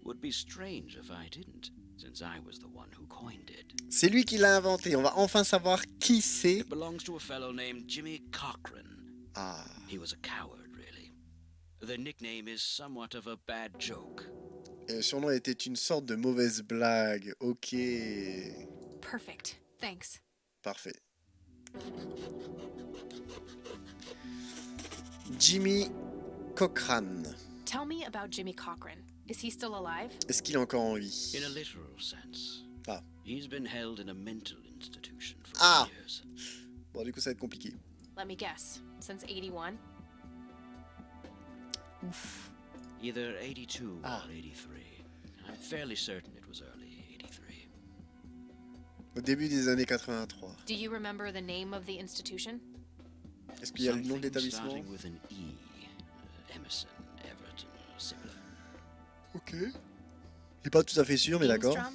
Would be strange if I didn't, since I was the one who coined it. C'est lui qui l'a inventé. On va enfin savoir qui c'est. It belongs to a fellow named Jimmy Cochran. Ah. He was a coward, really. The nickname is somewhat of a bad joke. Et son nom était une sorte de mauvaise blague. Ok. Perfect. Thanks. Parfait. Jimmy Cochran. Tell me about Jimmy Cochran. Is he still alive? Est-ce qu'il est encore en vie? In a literal sense. Ah. He's been held in a mental institution for Ah. years. Bon, du coup, ça va être compliqué. Let me guess. Since 81? Either 82 Ah. or 83. I'm fairly certain it was early 83. Au début des années 83. Do you remember the name of the institution? Est-ce qu'il y a le nom de Something l'établissement? starting with an E. Emerson, Everton, or similar. Ok. Je suis pas tout à fait sûr, mais d'accord. Ingstrom?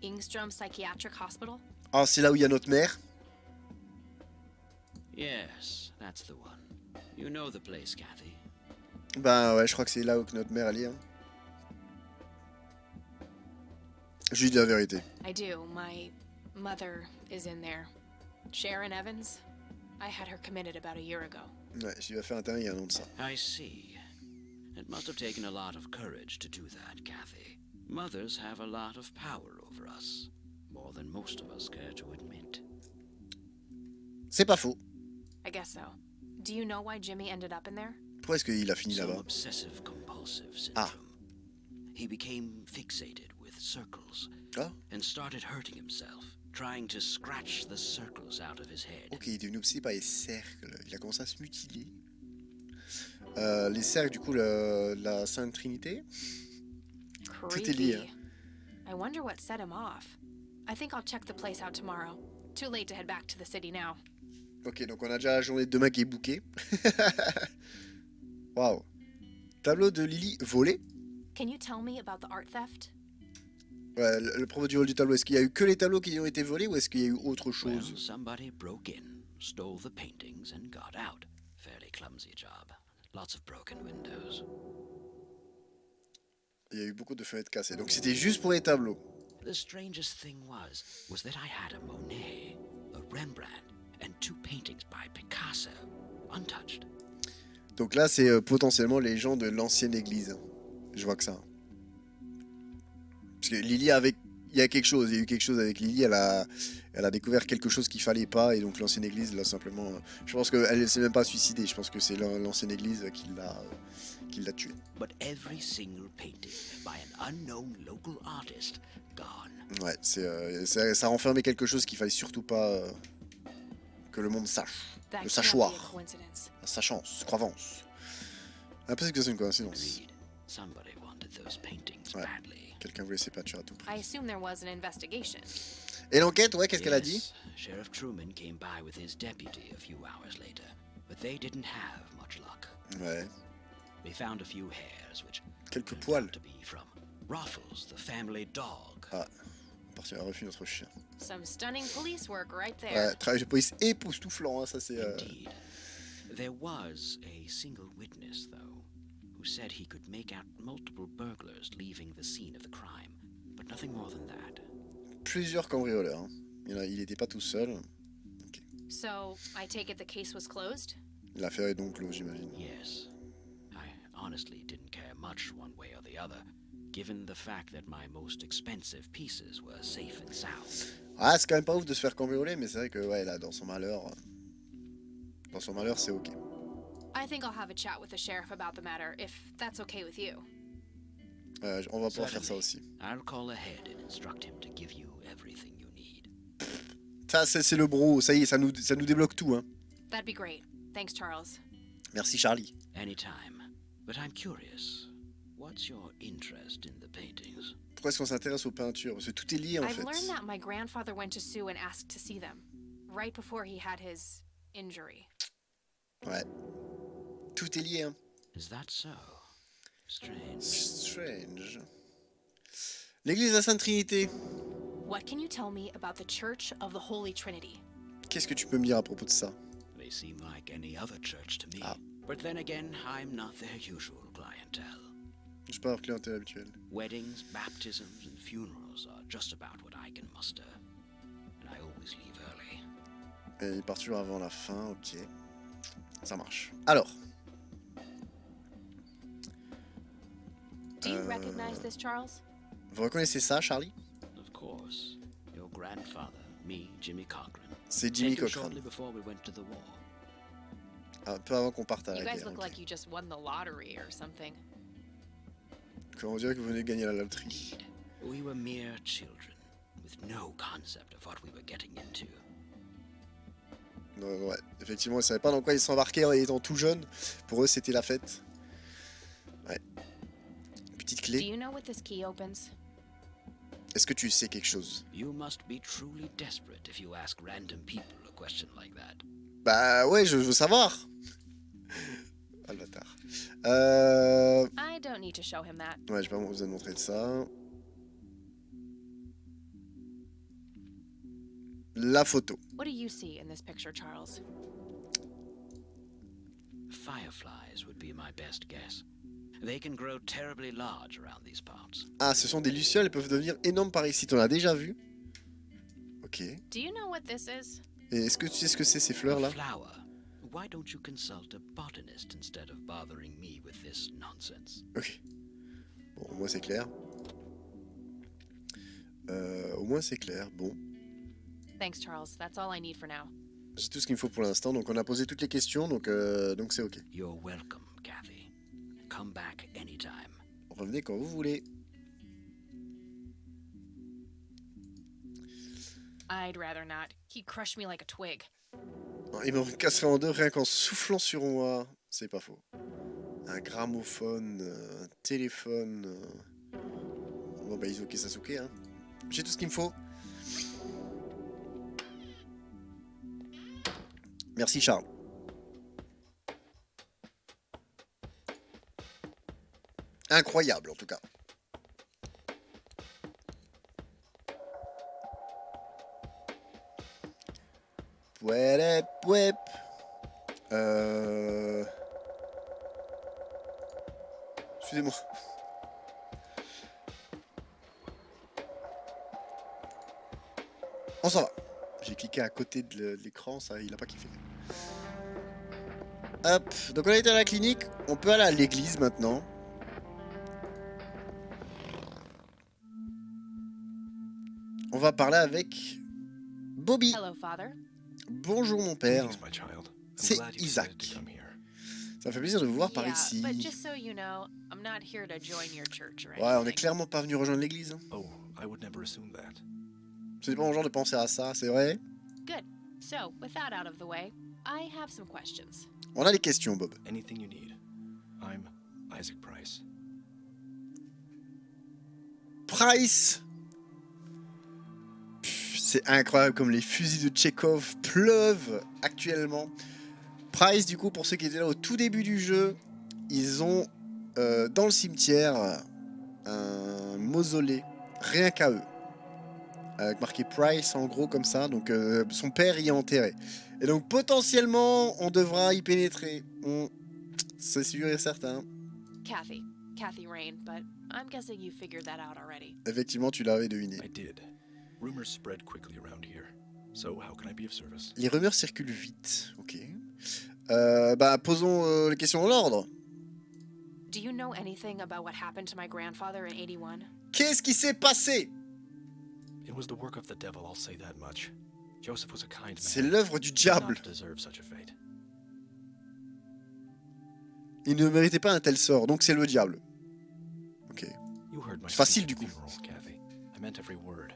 Ingstrom Psychiatric Hospital? Ah, c'est là où il y a notre mère. Yes, that's the one. You know the place, Kathy. Ben ouais, je crois que c'est là où que notre mère elle est. Hein. Je lui dis la vérité. I do. My mother is in there. Sharon Evans? I had her committed about a year ago. Ouais, je lui ai fait un terrain il y a un an de ça. I see. It must have taken a lot of courage to do that, Kathy. Mothers have a lot of power over us. More than most of us care to admit. C'est pas faux. I guess so. Do you know why Jimmy ended up in there? Pourquoi est-ce qu'il a fini Some là-bas? obsessive compulsive Ah. syndrome. He became fixated with circles Ah, and started hurting himself, trying to scratch the circles out of his head. ok, il est devenu obsédé par les cercles. Il a commencé à se mutiler. Les cercles, du coup, la Sainte Trinité. Tout est lié. Creepy. I wonder what set him off. I think I'll check the place out tomorrow. Too late to head back to the city now. Ok, donc on a déjà la journée de demain qui est bookée. Waouh. Tableau de Lily volé. Can you tell me about the art theft? Ouais, le propos du vol du tableau, est-ce qu'il y a eu que les tableaux qui ont été volés ou est-ce qu'il y a eu autre Well, chose? somebody broke in, stole the paintings, and got out. Fairly clumsy job. Lots of broken windows. Il y a eu beaucoup de fenêtres cassées. Donc c'était juste pour les tableaux. The strangest thing was that I had a Monet, a Rembrandt, and 2 paintings by Picasso, untouched. Donc là, c'est potentiellement les gens de l'ancienne église. Je vois que ça. Parce que Lily avec... Il y a quelque chose, il y a eu quelque chose avec Lily, elle a découvert quelque chose qu'il fallait pas, et donc l'ancienne église, là, simplement... je pense qu'elle ne s'est même pas suicidée, je pense que c'est l'ancienne église qui l'a tuée. But every single painting by an unknown local artist gone. Ouais, ça renfermait quelque chose qu'il fallait surtout pas que le monde sache. That Le can't be a sachoir, coincidence. la sachance, croyance. Impossible que c'est une coïncidence. Agreed. Somebody wanted those paintings Ouais. badly. Quelqu'un voulait ses peintures à tout prix. I assume there was an investigation. Et l'enquête, ouais, qu'est-ce qu'elle a dit? Yes, Sheriff Truman came by with his deputy a few hours later, but they didn't have much luck. Ouais, They found a few hairs, which quelques turned poils. out to be from Ruffles, the family dog. Ah, parti à refus notre chien. Some stunning police work right there. Ouais, travail de police époustouflant, hein, ça c'est... Indeed. There was a single witness, though. who said he could make out multiple burglars leaving the scene of the crime, but nothing more than that. Plusieurs cambrioleurs. Hein. Il n'était pas tout seul. So, I take it the case was closed? L'affaire est donc close, j'imagine. Yes. I honestly didn't care much one way or the other, given the fact that my most expensive pieces were safe and sound. Ah, c'est quand même pas ouf de se faire cambrioler, mais c'est vrai que ouais, là, dans son malheur, c'est ok. I think I'll have a chat with the sheriff about the matter, if that's okay with you. On va pouvoir faire ça aussi. I'll call ahead and instruct him to give you everything you need. Ça, c'est le bro. Ça y est, ça nous débloque tout, hein. That'd be great. Thanks, Charles. Merci, Charlie. Anytime. But I'm curious. What's your interest in the paintings? Pourquoi est-ce qu'on s'intéresse aux peintures? Parce que tout est lié, en I've fait. learned that my grandfather went to Sue and asked to see them, right before he had his injury. Ouais. Tout est lié, hein. Is that so? Strange. Strange. L'église de la Sainte Trinité. What can you tell me about the Church of the Holy Trinity? Qu'est-ce que tu peux me dire à propos de ça? They seem like any other church to me. Ah. But then again, I'm not their usual clientele. Je suis pas leur clientèle habituelle. Weddings, baptisms, and funerals are just about what I can muster. And I always leave early. Et il part toujours avant la fin, ok. Ça marche. Alors. Do you recognize this, Charles? Vous reconnaissez ça, Charlie? Of course. Your grandfather, me, Jimmy Cochran. C'est Jimmy Taken Cochran. shortly before we went to the war. Un peu avant qu'on parte à You la guys guerre. look ok. like you just won the lottery or something. On dirait que vous venez de gagner la loterie. We were mere children, with no concept of what we were getting into. Non, ouais, effectivement, ils savaient pas dans quoi ils s'embarquaient étant tout jeunes. Pour eux, c'était la fête. Ouais. Petite Do clé. you know what this key opens? Est-ce que tu sais quelque chose? You must be truly desperate if you ask random people a question like that. Bah ouais, je veux savoir. Ah, le bâtard. I don't need to show him that. Ouais, j'ai pas besoin de montrer de ça. La photo. What do you see in this picture, Charles? Fireflies would be my best guess. They can grow terribly large around these parts. Ah, ce sont des lucioles, elles peuvent devenir énormes par ici. T'en as déjà vu? Ok. Et Do you know what this is? est-ce que tu sais ce que c'est ces A fleurs-là? flower. Why don't you consult a botanist instead of bothering me with this nonsense? Ok. Bon, au moins c'est clair. Au moins c'est clair. Bon. Thanks, Charles. That's all I need for now. J'ai tout ce qu'il me faut pour l'instant, donc on a posé toutes les questions, donc c'est ok. You're welcome, Kathy. Come back anytime. Revenez quand vous voulez. I'd rather not. He'd crush me like a twig. Il me casserait en deux rien qu'en soufflant sur moi. C'est pas faux. Un gramophone, un téléphone. Bon bah Izuki Sasuke, hein. J'ai tout ce qu'il me faut. Merci Charles. Incroyable en tout cas. Pouep, pouep. Excusez-moi. On s'en va. J'ai cliqué à côté de l'écran, ça, il a pas kiffé. Hop, donc on a été à la clinique, on peut aller à l'église maintenant. On va parler avec Bobby. Hello, Father. Bonjour mon père. Thanks, my child. I'm C'est glad you Isaac. decided to come here. Ça me fait plaisir de vous voir par Yeah, ici. but just so you know, I'm not here to join your church or Ouais, on est anything. clairement pas venu rejoindre l'église. Hein. Oh, I would never assume that. C'est pas mon genre de penser à ça, c'est vrai. Good. So, with that out of the way, I have some questions. On a des questions, Bob. Anything you need. I'm Isaac Price. Price. Pff, c'est incroyable comme les fusils de Tchekhov pleuvent actuellement. Price, du coup, pour ceux qui étaient là au tout début du jeu, ils ont dans le cimetière un mausolée, rien qu'à eux. Avec marqué Price en gros comme ça, donc son père y est enterré. Et donc potentiellement, on devra y pénétrer. C'est sûr et certain. Kathy. Kathy Rain, but I'm guessing you figured that out already. Effectivement, tu l'avais deviné. I did. Rumors spread quickly around here. So how can I be of service? Les rumeurs circulent vite. Ok. Posons les questions dans l'ordre. Do you know anything about what happened to my grandfather in 81? Qu'est-ce qui s'est passé? It was the work of the devil, I'll say that much. Joseph was a kind man. C'est l'œuvre du He did diable. not deserve such a fate. Il ne méritait pas un tel sort, donc c'est le diable. Ok. You heard my C'est facile, speech du at coup. the funeral, Kathy. I meant every word.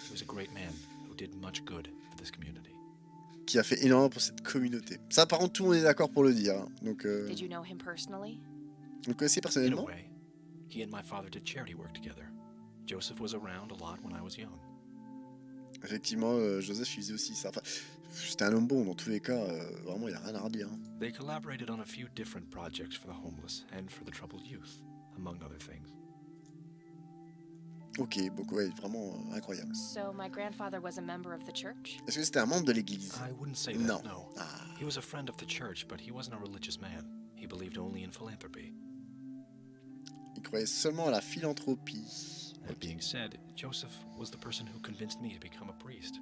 He was a great man who did much good for this community. Qui a fait énormément pour cette communauté. Ça, par contre, tout le monde est d'accord pour le dire. Hein. Donc, Did you know him personally? vous le connaissez In a personnellement? way, he and my father did charity work together. Joseph was around a lot when I was young. Effectivement, Joseph, il faisait aussi ça. Enfin, c'était un homme bon, dans tous les cas. Vraiment, il n'y a rien à redire. Hein. They collaborated on a few different projects for the homeless and for the troubled youth, among other things. Ok, donc ouais, vraiment incroyable. So my grandfather was a member of the church? Est-ce que c'était un membre de l'église? I wouldn't say that, Non. no. Ah, He was a friend of the church, but he wasn't a religious man. He believed only in philanthropy. il croyait seulement à la philanthropie. That being said, Joseph was the person who convinced me to become a priest.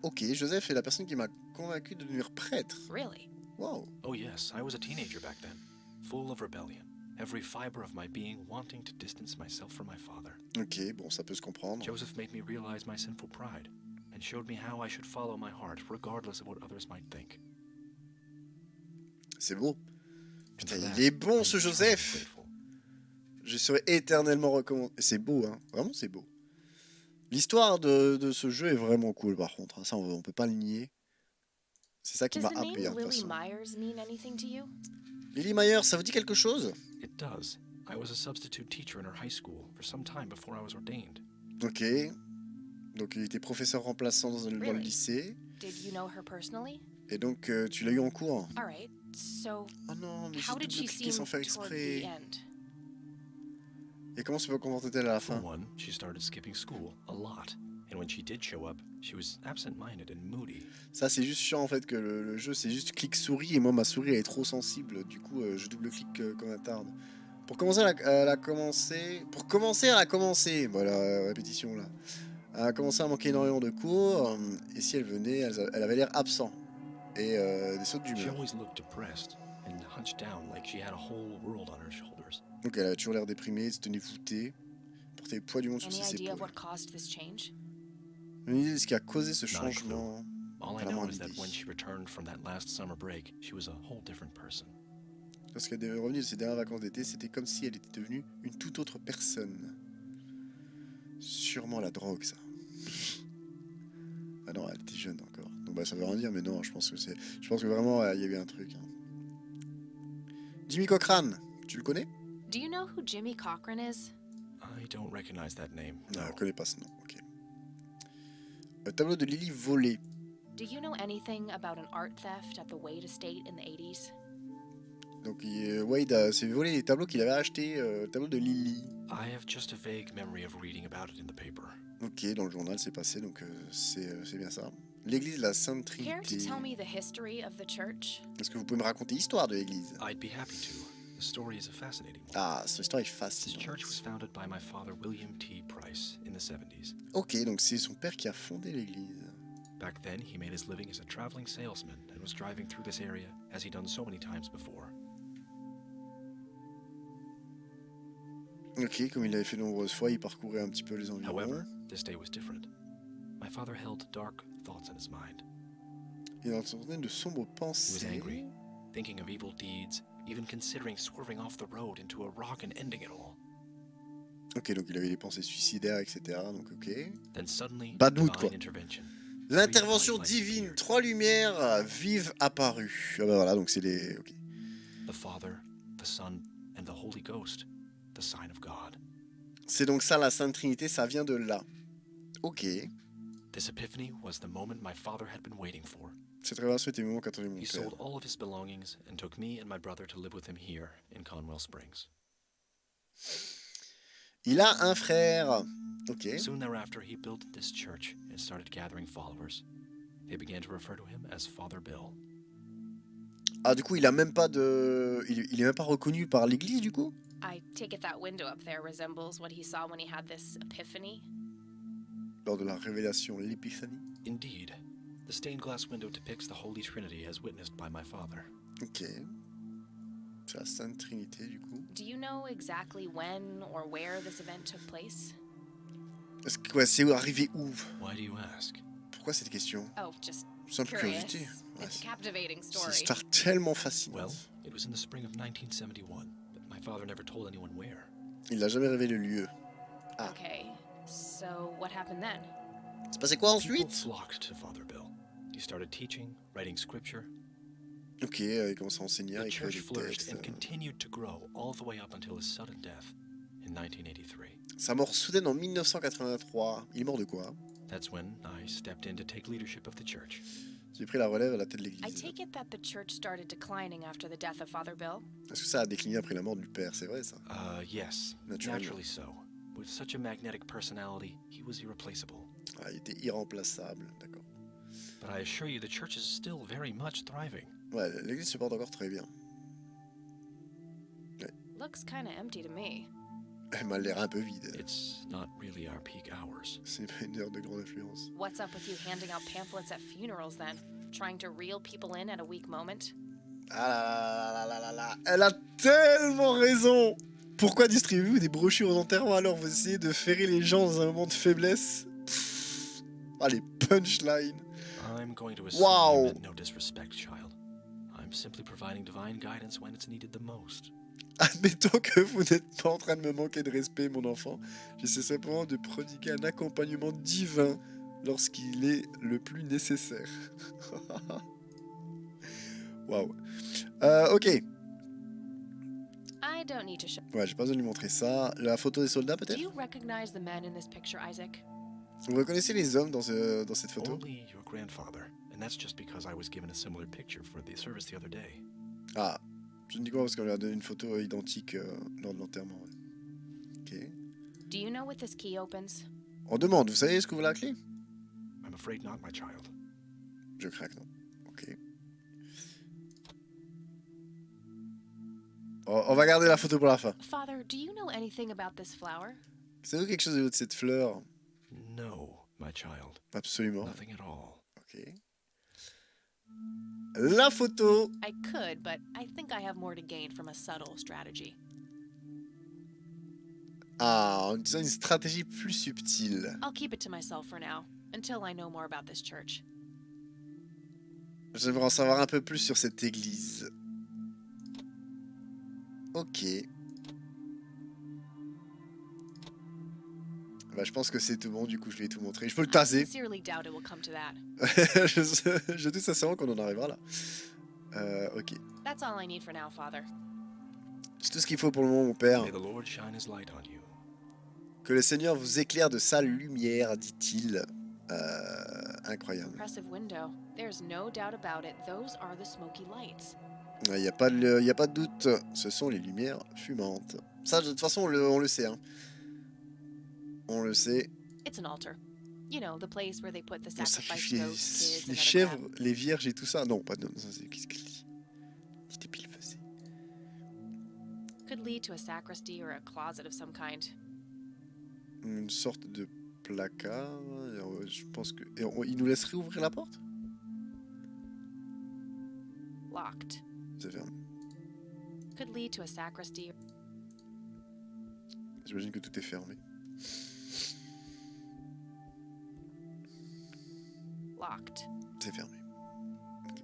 Ok, Joseph est la personne qui m'a convaincu de devenir prêtre. Really? Wow. Oh yes, I was a teenager back then, full of rebellion, every fiber of my being wanting to distance myself from my father. Ok, bon, ça peut se comprendre. Joseph made me realize my sinful pride and showed me how I should follow my heart regardless of what others might think. C'est beau. And Putain, for that, il est bon I'm ce eternally Joseph. grateful. Je serai éternellement recommandé. C'est beau, hein. Vraiment, c'est beau. L'histoire de ce jeu est vraiment cool, par contre. Ça, on peut pas le nier. C'est ça qui Does m'a the name happé, hein, de toute Lily façon. Myers mean anything to you? Lily Myers, ça vous dit quelque chose? It does. I was a substitute teacher in her high school for some time before I was ordained. Ok. Donc, il était professeur remplaçant dans le Really? lycée. Did you know her personally? Et donc, tu l'as eu en cours? All right. So, Oh non, mais how j'ai did she double-cliqué seem sans faire toward the exprès. end? Et comment se comportait-elle à la For fin? one, she started skipping school a lot. And when she did show up, she was absent-minded and moody. Ça, c'est juste chiant en fait que le jeu c'est juste clic-souris et moi ma souris elle est trop sensible. Du coup, je double-clique comme un tarde. Pour commencer à la commencer. Pour commencer à la commencer. Voilà, répétition là. Elle a commencé à manquer énormément de cours. Et si elle venait, elle avait l'air absent. Et des sautes She d'humeur. always looked depressed and hunched down like she had a whole world on her shoulders. Donc elle avait toujours l'air déprimée, se tenait voûtée. Portait le poids du monde sur Any ses idea of épaules. what caused this change? Une idée de ce qui a causé ce Not a clue. changement. All I Vraiment know une is that idée. when she returned from that last summer break, she was a whole different person. Lorsqu'elle est revenue de ses dernières vacances d'été, c'était comme si elle était devenue une toute autre personne. Sûrement la drogue, ça. Ah non, elle était jeune encore. Donc bah ça veut rien dire, mais non, je pense que vraiment il y a eu un truc. Hein. Jimmy Cochrane, tu le connais? Do you know who Jimmy Cochran is? I don't recognize that name. Non, No. je connais pas ce nom. Ok. Tableau de Lily volé. Do you know anything about an art theft at the Wade Estate in the 80s? Donc Wade s'est volé les tableaux qu'il avait achetés, le tableau de Lily. I have just a vague memory of reading about it in the paper. Ok, dans le journal c'est passé, donc c'est bien ça. L'église de la Sainte Care to Trinité. tell me the history of the church? Est-ce que vous pouvez me raconter l'histoire de l'église? I'd be happy to. The story is a fascinating one. Ah, cette histoire est This fascinante. church was founded by my father, William T. Price, in the 70s. Ok, donc c'est son père qui a fondé l'église. Back then, he made his living as a traveling salesman and was driving through this area as he'd done so many times before. Ok, comme il l'avait fait de nombreuses fois, il parcourait un petit peu les environs. However, this day was different. My father held dark thoughts in his mind. Il entendait de sombres He was pensées. angry, thinking of evil deeds, even considering swerving off the road into a rock and ending it all. Ok, donc il avait des pensées suicidaires, etc. Donc ok. Then suddenly, Bad mood, divine quoi. intervention. L'intervention Three bright lights divine, appeared. 3 lumières vives apparues. Ah bah voilà, donc c'est les... Ok. The Father, the Son, and the Holy Ghost, the sign of God. C'est donc ça la Sainte Trinité, ça vient de là. Ok. This epiphany was the moment my father had been waiting for. Cette révélation était le moment qu'attendait mon He père. sold all of his belongings and took me and my brother to live with him here in Conwell Springs. Il a un frère. Ok. Soon thereafter, he built this church and started gathering followers. They began to refer to him as Father Bill. Ah, du coup, il a même pas de... Il est même pas reconnu par l'église, du coup? I take it that window up there resembles what he saw when he had this epiphany. Lors de la révélation, l'épiphanie. Indeed. The stained glass window depicts the Holy Trinity as witnessed by my father. Ok. C'est la Sainte Trinité, du coup. Do you know exactly when or where this event took place? Est-ce que ouais, c'est arrivé où? Why do you ask? Pourquoi cette question? Oh, just Simple curious. curiosité. Ouais, It's a c'est captivating c'est une story. histoire tellement fascinante. Well, it was in the spring of 1971, but my father never told anyone where. Il n'a jamais révélé le lieu. Ah. Okay, so what happened then? C'est passé quoi People ensuite? flocked to Father Bill. He started teaching, writing scripture. Ok, il commence à enseigner, à The écrire church des flourished textes. and continued to grow all the way up until his sudden death in 1983. Sa mort soudaine en 1983. Il est mort de quoi? That's when I stepped in to take leadership of the church. J'ai pris la relève à la tête de I l'église. take it that the church started declining after the death of Father Bill? Est-ce que ça a décliné après la mort du père? C'est vrai ça? Yes, Naturellement. naturally so. With such a magnetic personality, he was irreplaceable. Ah, il était irremplaçable, d'accord. But I assure you, the church is still very much thriving. Ouais, l'église se porte encore très bien. Looks kinda empty to me. Elle m'a l'air un peu vide. It's not really our peak hours. C'est pas une heure de grande influence. What's up with you handing out pamphlets at funerals then? Trying to reel people in at a weak moment? Ah là là là là là là. Elle a tellement raison. Pourquoi distribuez-vous des brochures aux enterrements alors? Vous essayez de ferrer les gens dans un moment de faiblesse? Pff. Ah, les punchlines. I'm going to assume Wow. you meant no disrespect, child. I'm simply providing divine guidance when it's needed the most. Admettons que vous n'êtes pas en train de me manquer de respect, mon enfant. J'essaie simplement de prodiguer un accompagnement divin lorsqu'il est le plus nécessaire. Waouh. Ok. I don't need to show. Ouais, j'ai pas besoin de lui montrer ça. La photo des soldats, Do peut-être? you recognize the men in this picture, Isaac? Vous reconnaissez les hommes dans cette photo? Only your grandfather, and that's just because I was given a similar picture for the service the other day. Ah, je ne dis quoi parce qu'on lui a donné une photo identique lors de l'enterrement. Ouais. Ok. Do you know what this key opens? On demande, vous savez ce que vous la clé? I'm afraid not, my child. Je craque, non. Ok. On va garder la photo pour la fin. Father, do you know anything about this flower? Savez-vous quelque chose de cette fleur? No, my child. Absolument. Nothing at all. Ok. La photo. I could, but I think I have more to gain from a subtle strategy. Ah, en disant une stratégie plus subtile. I'll keep it to myself for now, until I know more about this church. J'aimerais en savoir un peu plus sur cette église. Ok. Bah, je pense que c'est tout bon, du coup je lui ai tout montré. Je peux le I taser. sincerely doubt it will come to that. Je doute sincèrement qu'on en arrivera là. Ok. That's all I need for now, Father. C'est tout ce qu'il faut pour le moment, mon père. May the Lord shine his light on you. Que le Seigneur vous éclaire de sa lumière, dit-il. Incroyable. Impressive window. There's no doubt about it. Those are the smoky lights. Il n'y a pas de doute. Ce sont les lumières fumantes. Ça, de toute façon, on le sait. Hein. On le sait. It's an altar. You know, the place where they put the On sacrificed sacrifie goats, kids, les and chèvres, other crap. les vierges et tout ça. Non, pas de... ça, c'est... Qu'est-ce qu'elle dit? Dit débile, faisait. Could lead to a sacristy or a closet of some kind. Une sorte de placard. Je pense que... il nous laisserait ouvrir la porte? Locked. C'est fermé. Could lead to a sacristy. J'imagine que tout est fermé. Locked. C'est fermé. Ok.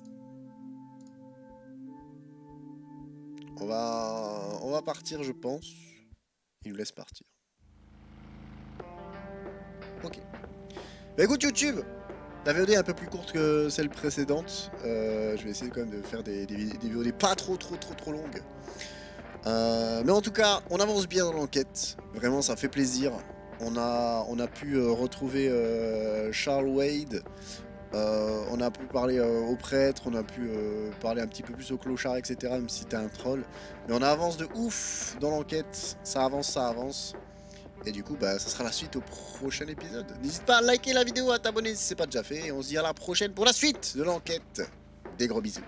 On va partir, je pense. Il nous laisse partir. Ok. Bah écoute YouTube, la VOD est un peu plus courte que celle précédente. Je vais essayer quand même de faire des VOD pas trop longues. Mais en tout cas, on avance bien dans l'enquête. Vraiment, ça fait plaisir. On a pu retrouver Charles Wade. On a pu parler au prêtre, on a pu parler un petit peu plus au clochard, etc. Même si c'était un troll. Mais on avance de ouf dans l'enquête. Ça avance. Et du coup, bah, ça sera la suite au prochain épisode. N'hésite pas à liker la vidéo, à t'abonner si c'est pas déjà fait. Et on se dit à la prochaine pour la suite de l'enquête. Des gros bisous.